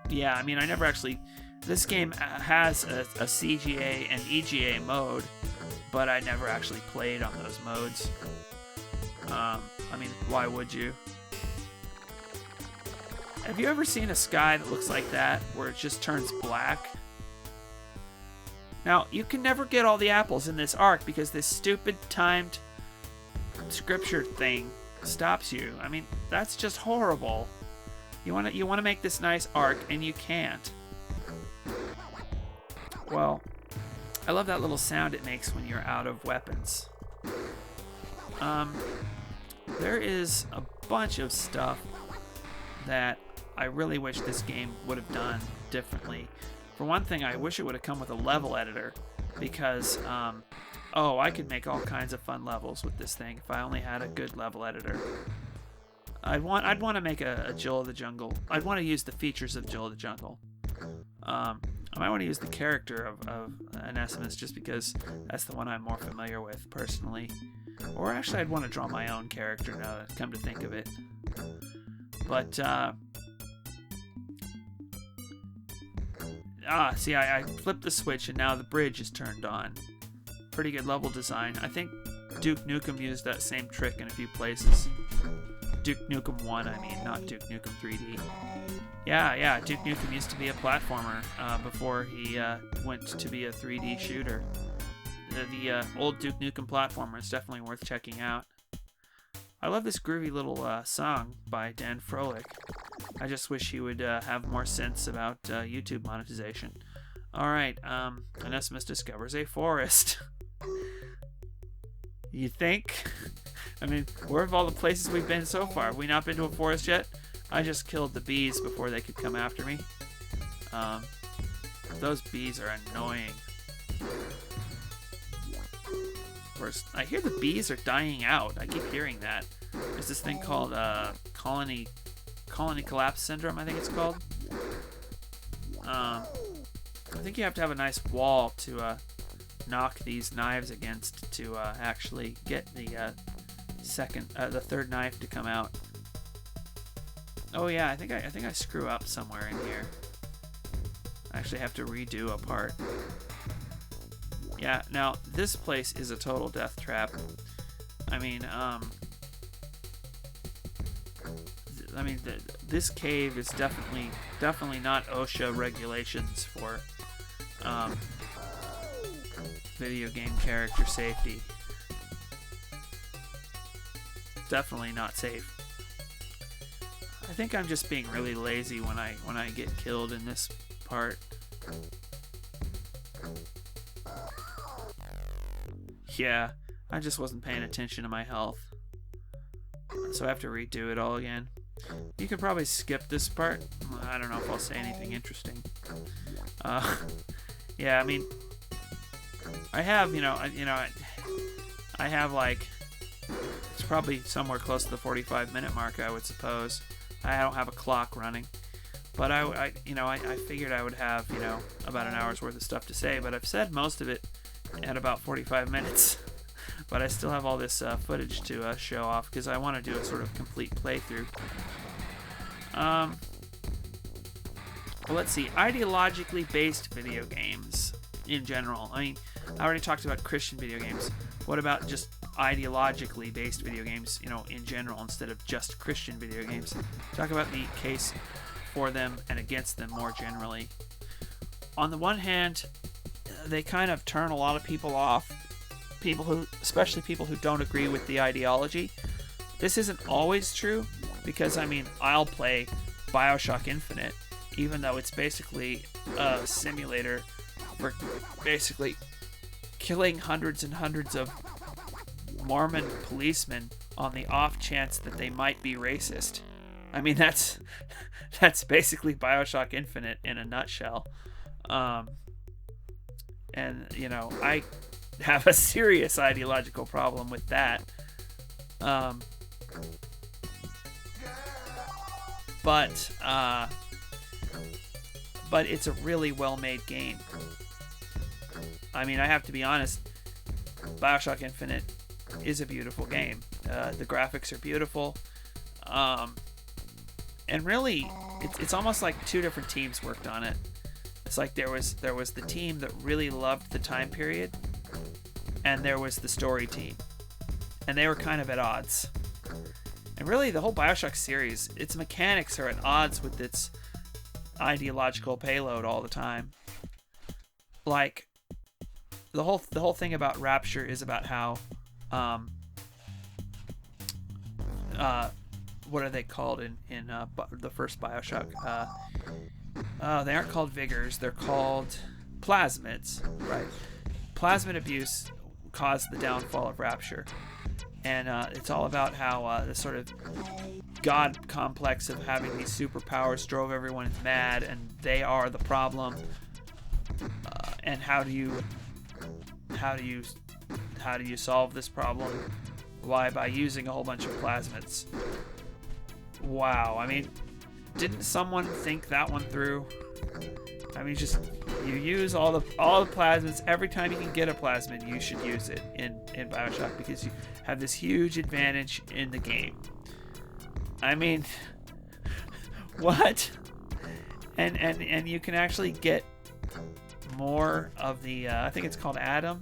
S1: Yeah, I never actually... This game has a CGA and EGA mode, but I never actually played on those modes. Why would you? Have you ever seen a sky that looks like that, where it just turns black? Now, you can never get all the apples in this arc because this stupid timed scripture thing stops you. I mean, that's just horrible. You want to make this nice arc, and you can't. Well, I love that little sound it makes when you're out of weapons. There is a bunch of stuff that I really wish this game would have done differently. For one thing, I wish it would have come with a level editor, because I could make all kinds of fun levels with this thing if I only had a good level editor. I'd want to make a Jill of the Jungle. I'd want to use the features of Jill of the Jungle. I might want to use the character of Anessimus, just because that's the one I'm more familiar with personally. Or actually, I'd want to draw my own character now that I come to think of it. But see, I flipped the switch and now the bridge is turned on. Pretty good level design. I think Duke Nukem used that same trick in a few places. Duke Nukem 1, I mean, not Duke Nukem 3D. Yeah, Duke Nukem used to be a platformer before he went to be a 3D shooter. The old Duke Nukem platformer is definitely worth checking out. I love this groovy little song by Dan Froelich. I just wish he would have more sense about YouTube monetization. Alright, Onesimus discovers a forest. You think? I mean, where have all the places we've been so far? Have we not been to a forest yet? I just killed the bees before they could come after me. Those bees are annoying. First, I hear the bees are dying out. I keep hearing that. There's this thing called colony collapse syndrome, I think it's called. I think you have to have a nice wall to knock these knives against to actually get the third knife to come out. Oh yeah, I think I screw up somewhere in here. I actually have to redo a part. Yeah, now this place is a total death trap. I mean, this cave is definitely not OSHA regulations for video game character safety. Definitely not safe. I think I'm just being really lazy when I get killed in this part. Yeah, I just wasn't paying attention to my health. So I have to redo it all again. You could probably skip this part. I don't know if I'll say anything interesting. Yeah, I mean, I have, I have like, it's probably somewhere close to the 45-minute mark, I would suppose. I don't have a clock running, but I figured I would have, about an hour's worth of stuff to say, but I've said most of it at about 45 minutes. But I still have all this footage to show off because I want to do a sort of complete playthrough. Well, let's see. Ideologically based video games in general. I mean, I already talked about Christian video games. What about just ideologically based video games, in general, instead of just Christian video games? Talk about the case for them and against them more generally. On the one hand, they kind of turn a lot of people off. Especially people who don't agree with the ideology. This isn't always true, because I mean, I'll play BioShock Infinite, even though it's basically a simulator for basically killing hundreds and hundreds of Mormon policemen on the off chance that they might be racist. I mean, that's basically BioShock Infinite in a nutshell. And I have a serious ideological problem with that. But it's a really well-made game. I mean, I have to be honest, BioShock Infinite is a beautiful game. The graphics are beautiful. And really, it's almost like two different teams worked on it. It's like there was the team that really loved the time period, and there was the story team, and they were kind of at odds. And And really, the whole Bioshock series, its mechanics are at odds with its ideological payload all the time. Like, the whole thing about Rapture is about how, what are they called in the first Bioshock? They aren't called Vigors, they're called Plasmids, right? Plasmid abuse caused the downfall of Rapture. And it's all about how the sort of god complex of having these superpowers drove everyone mad, and they are the problem. And how do you solve this problem? Why? By using a whole bunch of plasmids. Wow. I mean, didn't someone think that one through? I mean, just you use all the plasmids. Every time you can get a plasmid, you should use it in Bioshock, because you have this huge advantage in the game. I mean, what? And you can actually get more of the I think it's called Adam,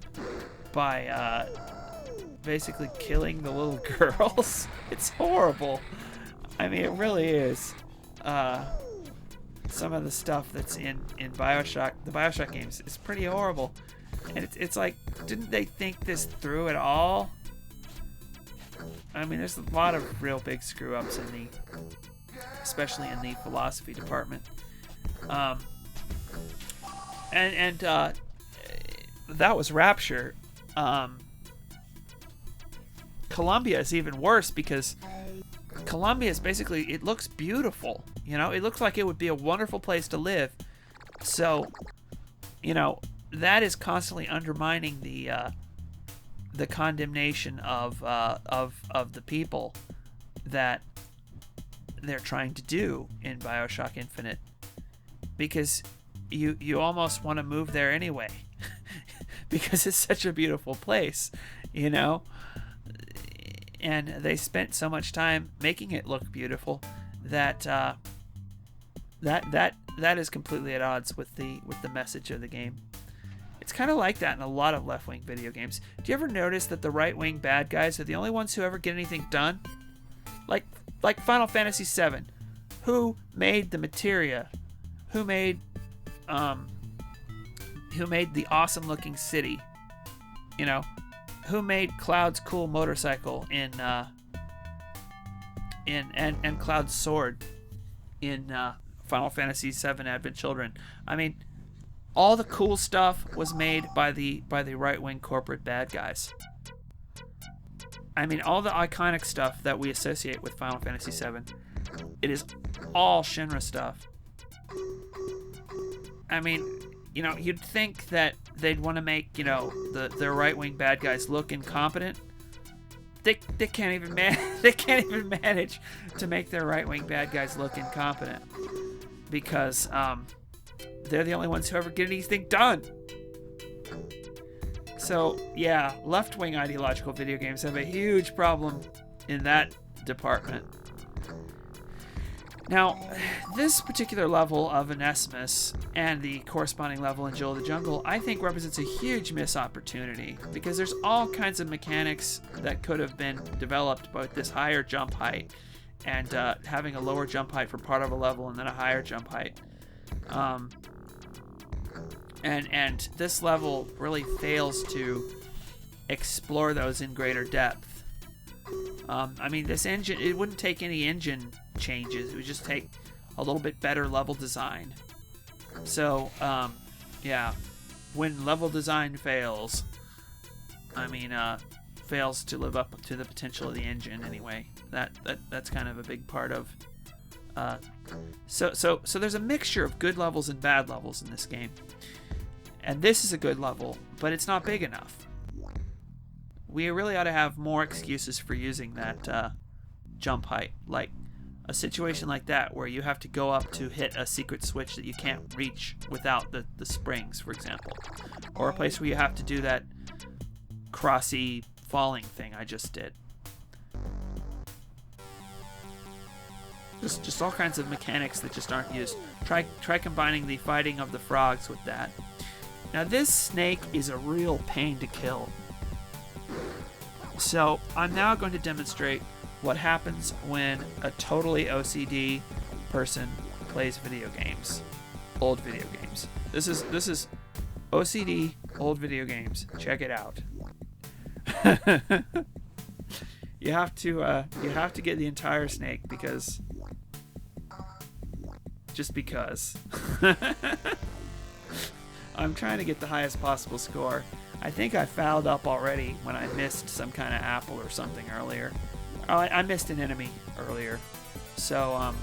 S1: by basically killing the little girls. It's horrible. I mean, it really is. Some of the stuff that's in Bioshock, the Bioshock games, is pretty horrible. And it's like, didn't they think this through at all? I mean, there's a lot of real big screw ups especially in the philosophy department. And that was Rapture. Columbia is even worse, because Columbia is basically, it looks beautiful. You know, it looks like it would be a wonderful place to live. So, you know, that is constantly undermining the condemnation of the people that they're trying to do in Bioshock Infinite, because you almost want to move there anyway, because it's such a beautiful place, you know. And they spent so much time making it look beautiful that that is completely at odds with the message of the game. It's kind of like that in a lot of left-wing video games. Do you ever notice that the right-wing bad guys are the only ones who ever get anything done? Like Final Fantasy VII. Who made the materia? Who made the awesome-looking city? You know, who made Cloud's cool motorcycle and Cloud's sword in Final Fantasy VII Advent Children? I mean, all the cool stuff was made by the right-wing corporate bad guys. I mean, all the iconic stuff that we associate with Final Fantasy VII, it is all Shinra stuff. I mean, you know, you'd think that they'd want to make, you know, the right-wing bad guys look incompetent. They can't even manage to make their right-wing bad guys look incompetent, because they're the only ones who ever get anything done. So yeah, left-wing ideological video games have a huge problem in that department. Now, this particular level of Onesimus and the corresponding level in Jewel of the Jungle, I think represents a huge missed opportunity, because there's all kinds of mechanics that could have been developed by this higher jump height, and having a lower jump height for part of a level and then a higher jump height. And this level really fails to explore those in greater depth. I mean, this engine, it wouldn't take any engine changes. It would just take a little bit better level design. So, yeah, when level design fails, I mean, fails to live up to the potential of the engine anyway. That's kind of a big part of. So there's a mixture of good levels and bad levels in this game. And this is a good level, but it's not big enough. We really ought to have more excuses for using that jump height. Like a situation like that where you have to go up to hit a secret switch that you can't reach without the springs, for example. Or a place where you have to do that crossy falling thing I just did. Just all kinds of mechanics that just aren't used. Try combining the fighting of the frogs with that. Now this snake is a real pain to kill. So I'm now going to demonstrate what happens when a totally OCD person plays video games, old video games. This is OCD old video games. Check it out. You have to get the entire snake because I'm trying to get the highest possible score. I think I fouled up already when I missed some kind of apple or something earlier. I missed an enemy earlier, so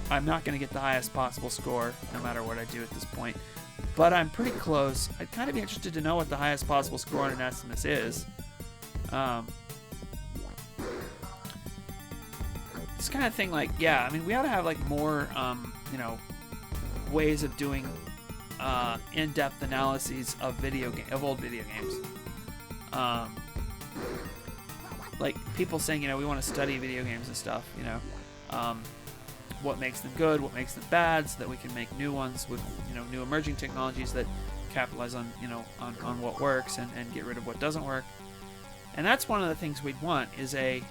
S1: I'm not going to get the highest possible score no matter what I do at this point. But I'm pretty close. I'd kind of be interested to know what the highest possible score on Anessimus is. This kind of thing, like, yeah, I mean, we ought to have like more, ways of doing in-depth analyses of old video games. Like people saying, we want to study video games and stuff, what makes them good, what makes them bad, so that we can make new ones with, new emerging technologies that capitalize on, on what works and get rid of what doesn't work. And that's one of the things we'd want is a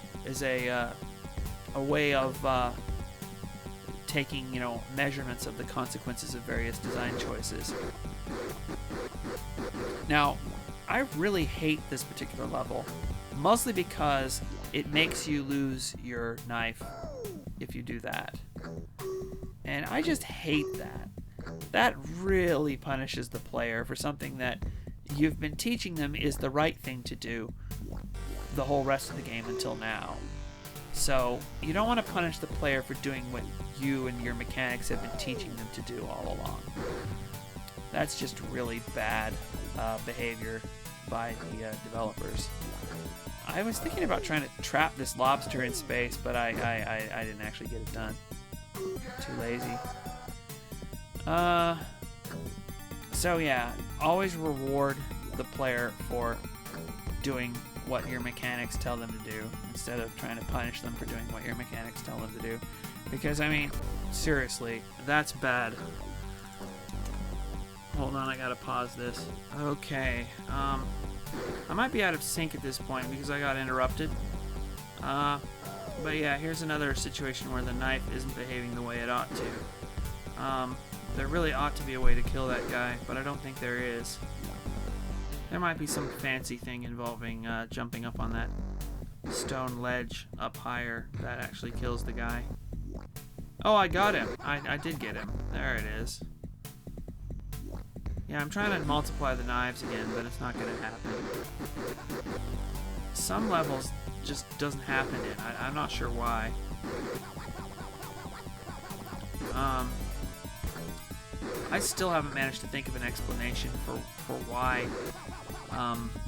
S1: way of taking, measurements of the consequences of various design choices. Now, I really hate this particular level, mostly because it makes you lose your knife if you do that. And I just hate that. That really punishes the player for something that you've been teaching them is the right thing to do the whole rest of the game until now. So you don't want to punish the player for doing what you and your mechanics have been teaching them to do all along. That's just really bad behavior by the developers. I was thinking about trying to trap this lobster in space, but I didn't actually get it done. Too lazy. So yeah, always reward the player for doing what your mechanics tell them to do instead of trying to punish them for doing what your mechanics tell them to do. Because, I mean, seriously, that's bad. Hold on, I gotta pause this. Okay, I might be out of sync at this point because I got interrupted. But yeah, here's another situation where the knife isn't behaving the way it ought to. There really ought to be a way to kill that guy, but I don't think there is. There might be some fancy thing involving jumping up on that stone ledge up higher that actually kills the guy. Oh, I got him. I did get him. There it is. Yeah, I'm trying to multiply the knives again, but it's not going to happen. Some levels just doesn't happen in. I'm not sure why. I still haven't managed to think of an explanation for why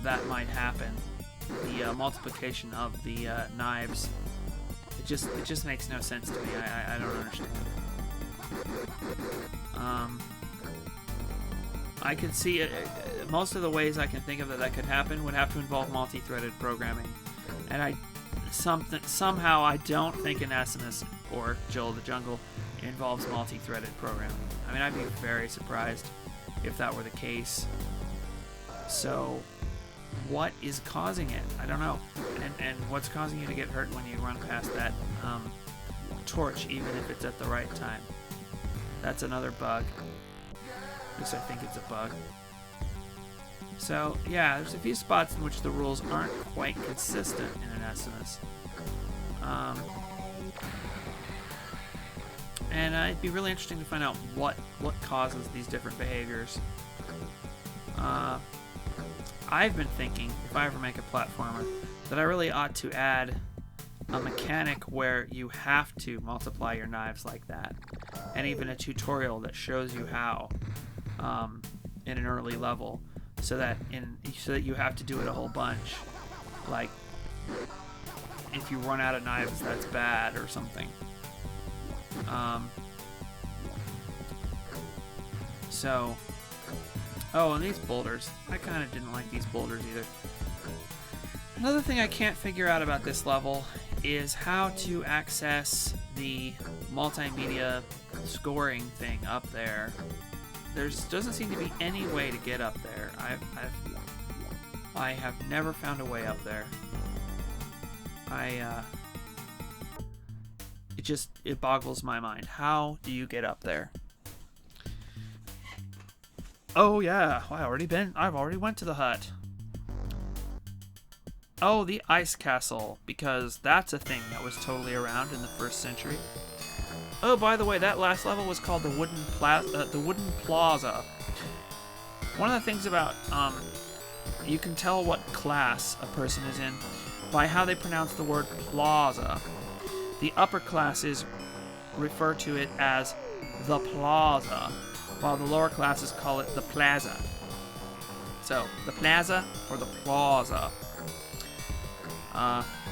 S1: that might happen. The multiplication of the knives. It just makes no sense to me. I don't understand. I can see it. Most of the ways I can think of that could happen would have to involve multi-threaded programming, and somehow I don't think Anessimus or Joel of the Jungle involves multi-threaded programming. I mean, I'd be very surprised if that were the case. So, what is causing it? I don't know. And what's causing you to get hurt when you run past that torch, even if it's at the right time? That's another bug. At least I think it's a bug. So, yeah, there's a few spots in which the rules aren't quite consistent in Anessimus. And it'd be really interesting to find out what causes these different behaviors. I've been thinking, if I ever make a platformer, that I really ought to add a mechanic where you have to multiply your knives like that, and even a tutorial that shows you how in an early level, so that you have to do it a whole bunch. Like, if you run out of knives, that's bad or something. Oh, and these boulders. I kind of didn't like these boulders either. Another thing I can't figure out about this level is how to access the multimedia scoring thing up there. There doesn't seem to be any way to get up there. I have never found a way up there. It boggles my mind. How do you get up there? Oh yeah, I've already went to the hut. Oh, the ice castle, because that's a thing that was totally around in the 1st century. Oh, by the way, that last level was called the Wooden Plaza. One of the things about you can tell what class a person is in by how they pronounce the word plaza. The upper classes refer to it as the plaza, while the lower classes call it the plaza. So, the plaza or the plaza.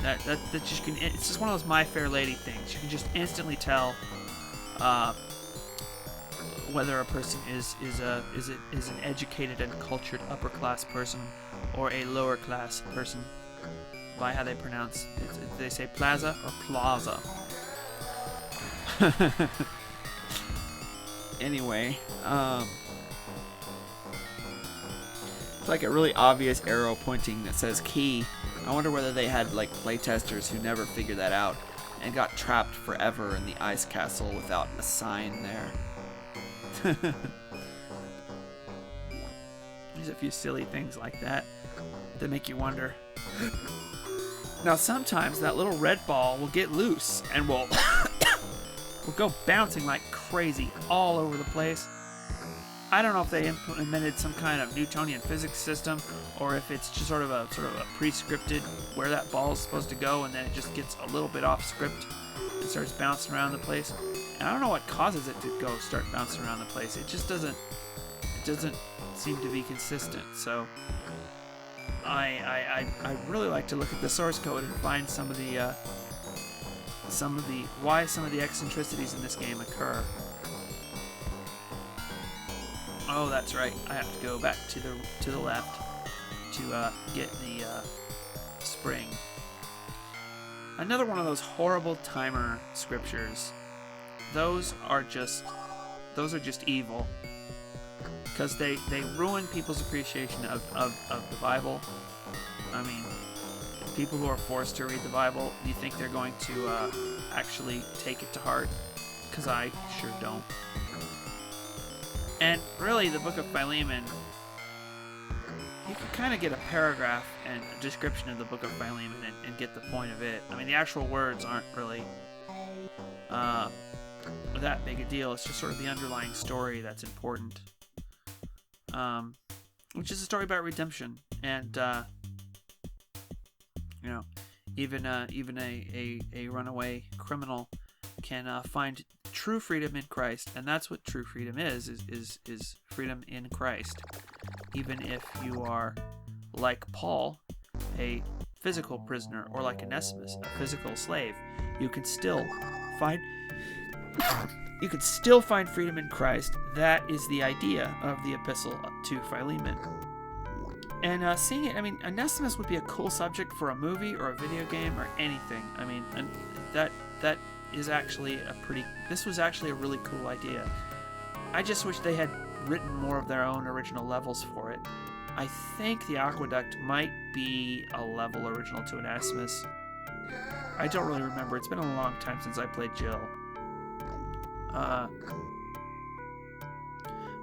S1: It's just one of those My Fair Lady things. You can just instantly tell whether a person is an educated and cultured upper class person or a lower class person by how they pronounce it. They say plaza or plaza. Anyway, it's like a really obvious arrow pointing that says key. I wonder whether they had like playtesters who never figured that out and got trapped forever in the ice castle without a sign there. There's a few silly things like that make you wonder. Now sometimes that little red ball will get loose and will go bouncing like crazy all over the place. I don't know if they implemented some kind of Newtonian physics system or if it's just sort of a pre-scripted where that ball is supposed to go and then it just gets a little bit off script and starts bouncing around the place. And I don't know what causes it to start bouncing around the place. It just doesn't seem to be consistent. So I really like to look at the source code and find why some of the eccentricities in this game occur. Oh, that's right. I have to go back to the left to get the spring. Another one of those horrible timer scriptures. Those are just evil because they ruin people's appreciation of the Bible. I mean, people who are forced to read the Bible, do you think they're going to actually take it to heart? Because I sure don't. And really, the book of Philemon, you can kind of get a paragraph and a description of the book of Philemon and get the point of it. I mean, the actual words aren't really that big a deal. It's just sort of the underlying story that's important, which is a story about redemption. And, even a runaway criminal can find true freedom in Christ, and that's what true freedom is freedom in Christ. Even if you are like Paul, a physical prisoner, or like Anessimus, a physical slave, you can still find freedom in Christ. That is the idea of the epistle to Philemon. And seeing it, I mean, Onesimus would be a cool subject for a movie or a video game or anything. I mean, and that is actually this was actually a really cool idea. I just wish they had written more of their own original levels for it. I think the Aqueduct might be a level original to Anessimus. I don't really remember. It's been a long time since I played Jill.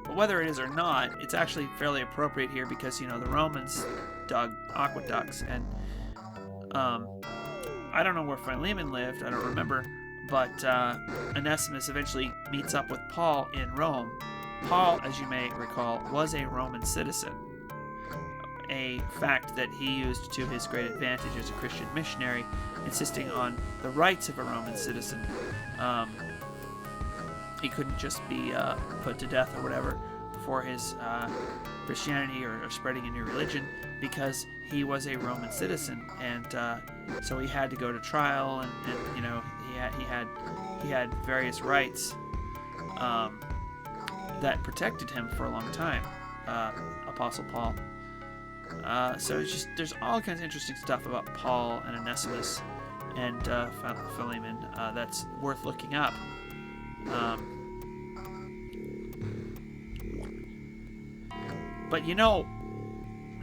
S1: But whether it is or not, it's actually fairly appropriate here because, the Romans dug aqueducts, and I don't know where Philemon lived, I don't remember, but Onesimus eventually meets up with Paul in Rome. Paul, as you may recall, was a Roman citizen, a fact that he used to his great advantage as a Christian missionary, insisting on the rights of a Roman citizen. He couldn't just be put to death or whatever for his Christianity or spreading a new religion, because he was a Roman citizen, and so he had to go to trial, and he had various rights that protected him for a long time. Apostle Paul. So it's just, there's all kinds of interesting stuff about Paul and Onesimus and Philemon that's worth looking up. But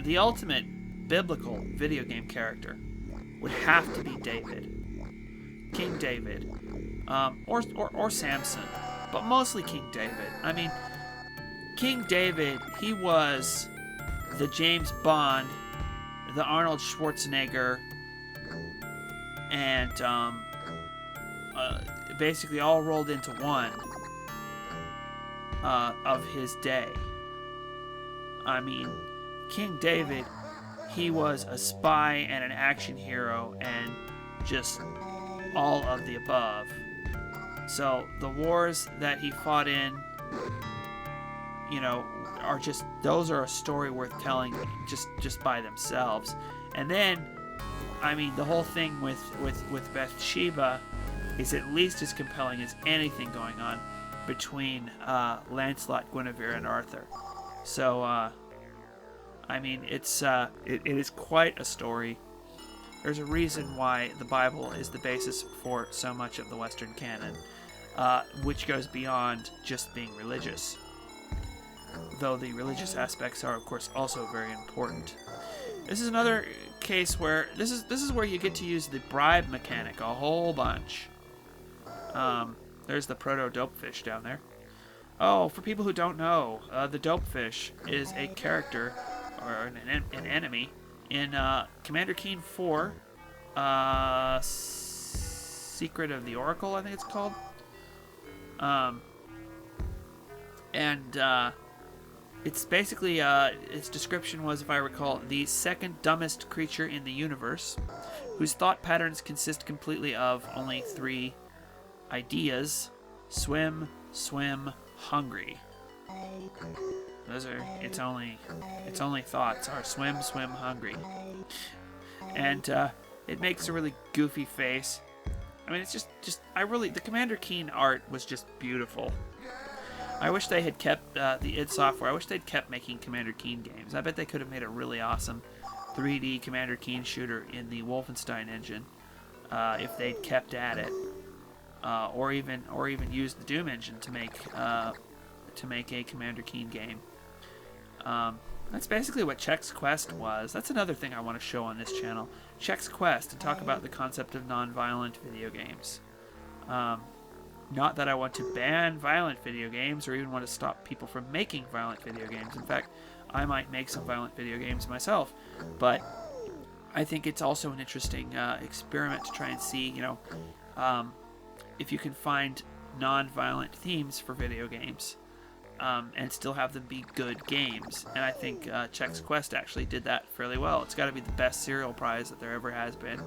S1: the ultimate biblical video game character would have to be David. King David, or Samson, but mostly King David. I mean, King David, he was the James Bond, the Arnold Schwarzenegger, and basically all rolled into one of his day. I mean, King David, he was a spy and an action hero and just all of the above. So the wars that he fought in, you know, are just, those are a story worth telling just by themselves. And then, I mean, the whole thing with Bathsheba is at least as compelling as anything going on between Lancelot, Guinevere, and Arthur. So, I mean, it is quite a story. There's a reason why the Bible is the basis for so much of the Western canon, which goes beyond just being religious. Though the religious aspects are, of course, also very important. This is another case where this is where you get to use the bribe mechanic a whole bunch. There's the proto-dopefish down there. Oh, for people who don't know, the dopefish is a character or an enemy in Commander Keen 4, Secret of the Oracle, I think it's called. It's basically, its description was, if I recall, the second dumbest creature in the universe, whose thought patterns consist completely of only 3 ideas: swim, swim, hungry. Those are its only thoughts are swim, swim, hungry. And it makes a really goofy face. I mean, it's just the Commander Keen art was just beautiful. I wish they had kept the id Software. I wish they'd kept making Commander Keen games. I bet they could have made a really awesome 3D Commander Keen shooter in the Wolfenstein engine if they'd kept at it, or even used the Doom engine to make a Commander Keen game. That's basically what Check's Quest was. That's another thing I want to show on this channel. Check's Quest, to talk about the concept of non-violent video games. Not that I want to ban violent video games or even want to stop people from making violent video games. In fact, I might make some violent video games myself. But I think it's also an interesting experiment to try and see, if you can find non-violent themes for video games and still have them be good games. And I think Check's Quest actually did that fairly well. It's got to be the best serial prize that there ever has been.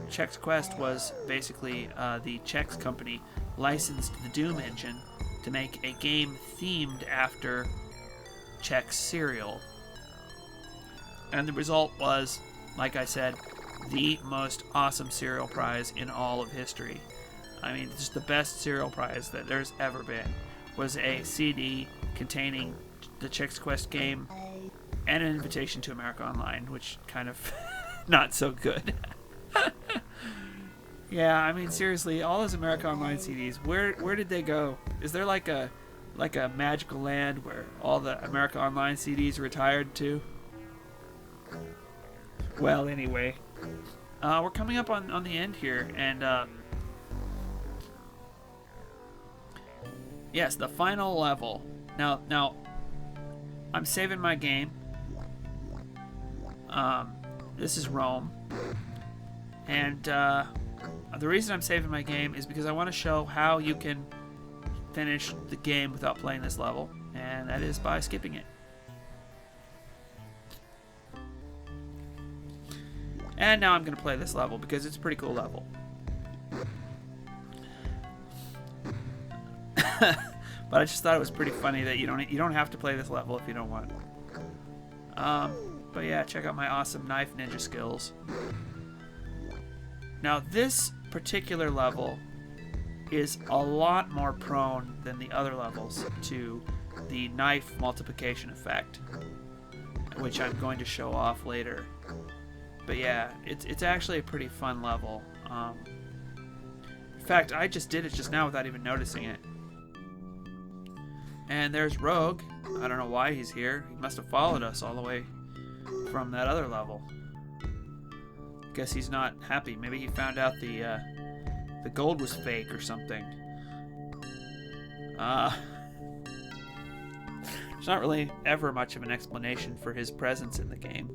S1: Check's Quest was basically the Check's company licensed the Doom engine to make a game themed after Check's serial. And the result was, like I said, the most awesome serial prize in all of history. I mean, just the best serial prize that there's ever been was a CD containing the Check's Quest game and an invitation to America Online, which kind of not so good. Yeah, I mean, seriously, all those America Online CDs, where did they go? Is there like a magical land where all the America Online CDs retired to? Well, anyway, we're coming up on the end here, and yes, the final level. Now, I'm saving my game. This is Rome. And the reason I'm saving my game is because I want to show how you can finish the game without playing this level, and that is by skipping it. And now I'm going to play this level because it's a pretty cool level. But I just thought it was pretty funny that you don't have to play this level if you don't want. But yeah, check out my awesome knife ninja skills. Now, this particular level is a lot more prone than the other levels to the knife multiplication effect, which I'm going to show off later. But yeah, it's actually a pretty fun level. In fact, I just did it just now without even noticing it. And there's Rogue. I don't know why he's here. He must have followed us all the way from that other level. Guess he's not happy. Maybe he found out the the gold was fake or something. There's not really ever much of an explanation for his presence in the game.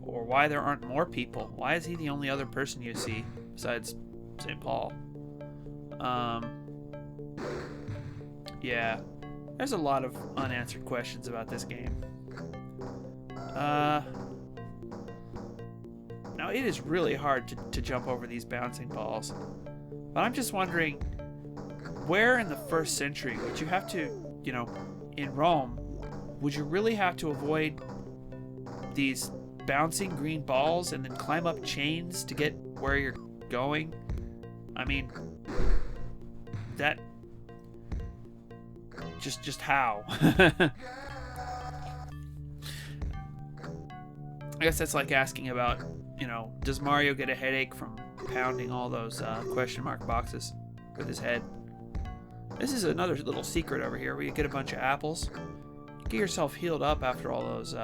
S1: Or why there aren't more people. Why is he the only other person you see besides St. Paul? Yeah, there's a lot of unanswered questions about this game. Now, it is really hard to jump over these bouncing balls. But I'm just wondering, where in the 1st century would you have to, you know, in Rome, would you really have to avoid these bouncing green balls and then climb up chains to get where you're going? I mean, that... Just how? I guess that's like asking about, you know, does Mario get a headache from pounding all those question mark boxes with his head? This is another little secret over here where you get a bunch of apples. Get yourself healed up after all those,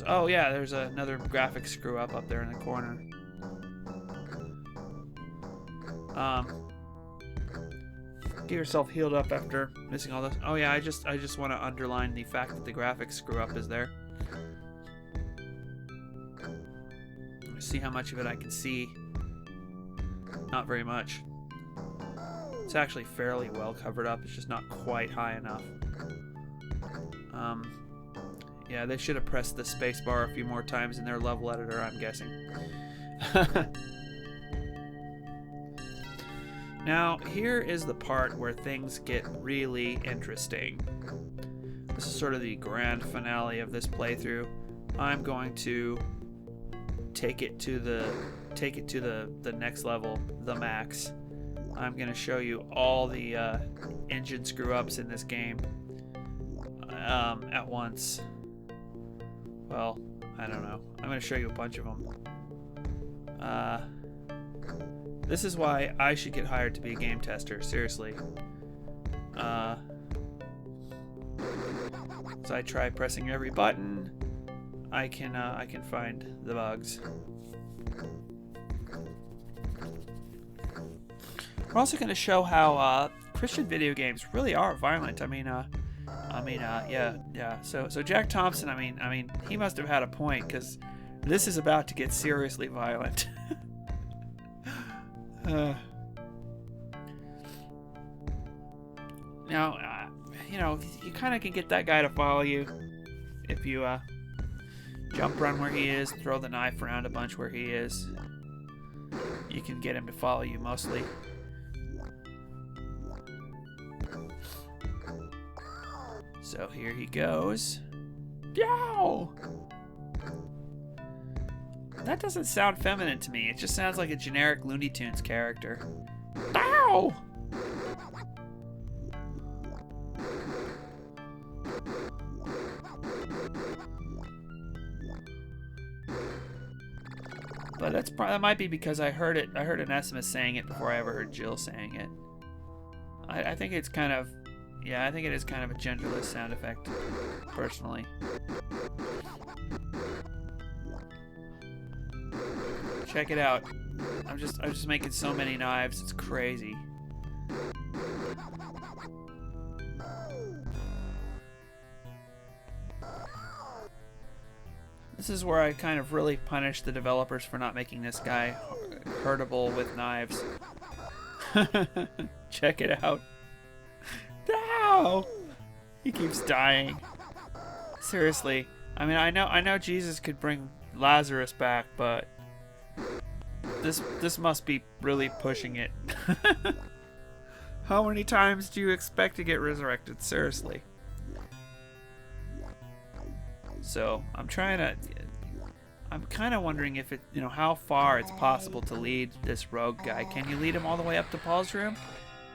S1: Oh yeah, there's another graphic screw up there in the corner. Get yourself healed up after missing all this. Oh yeah, I just want to underline the fact that the graphics screw up is there. See how much of it I can see. Not very much. It's actually fairly well covered up. It's just not quite high enough. Yeah, they should have pressed the space bar a few more times in their level editor, I'm guessing. Now, here is the part where things get really interesting. This is sort of the grand finale of this playthrough. I'm going to take it to the next level, the max. I'm going to show you all the engine screw-ups in this game at once. Well, I don't know. I'm going to show you a bunch of them. This is why I should get hired to be a game tester, seriously. So I try pressing every button. I can find the bugs. We're also going to show how Christian video games really are violent. Yeah. So Jack Thompson, I mean, he must have had a point, because this is about to get seriously violent. Now, you know, you kind of can get that guy to follow you if you jump around where he is, throw the knife around a bunch where he is. You can get him to follow you mostly. So here he goes. Yow! That doesn't sound feminine to me. It just sounds like a generic Looney Tunes character. Ow! But that might be because I heard Anessimus saying it before I ever heard Jill saying it. I think it's kind of, yeah, I think it is kind of a genderless sound effect, personally. Check it out. I'm just making so many knives, it's crazy. This is where I kind of really punish the developers for not making this guy hurtable with knives. Check it out. No! He keeps dying. Seriously. I mean, I know Jesus could bring Lazarus back, but this must be really pushing it. How many times do you expect to get resurrected? Seriously. So I'm kind of wondering if it, you know, how far it's possible to lead this rogue guy. Can you lead him all the way up to Paul's room?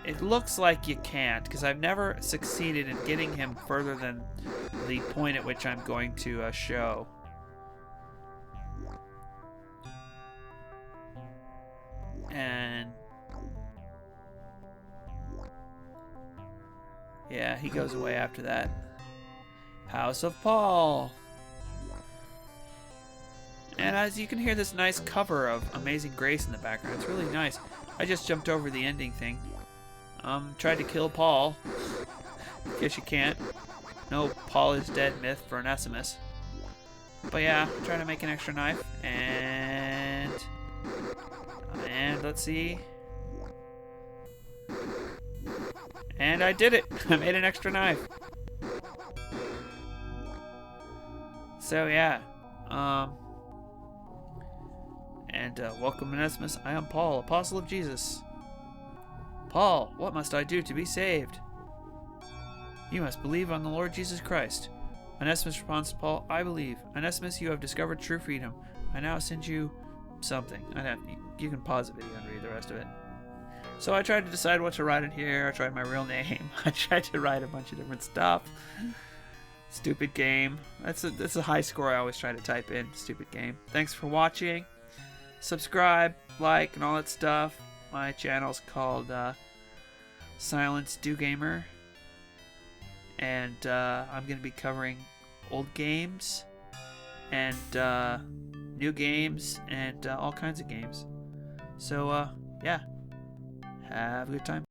S1: It looks like you can't, because I've never succeeded in getting him further than the point at which I'm going to show. And yeah, he goes away after that. House of Paul. And as you can hear this nice cover of Amazing Grace in the background, it's really nice. I just jumped over the ending thing. Tried to kill Paul. Guess you can't. No Paul is dead myth for Onesimus. But yeah, trying to make an extra knife. And let's see. And I did it. I made an extra knife. So yeah. Welcome, Anessimus. I am Paul, apostle of Jesus. Paul, what must I do to be saved? You must believe on the Lord Jesus Christ. Anessimus responds to Paul, I believe. Anessimus, you have discovered true freedom. I now send you something. You can pause the video and read the rest of it. So I tried to decide what to write in here. I tried my real name. I tried to write a bunch of different stuff. Stupid game. That's a high score I always try to type in. Stupid game. Thanks for watching. Subscribe, like, and all that stuff. My channel's called Silence Do Gamer. And I'm going to be covering old games and new games and all kinds of games. So, yeah. Have a good time.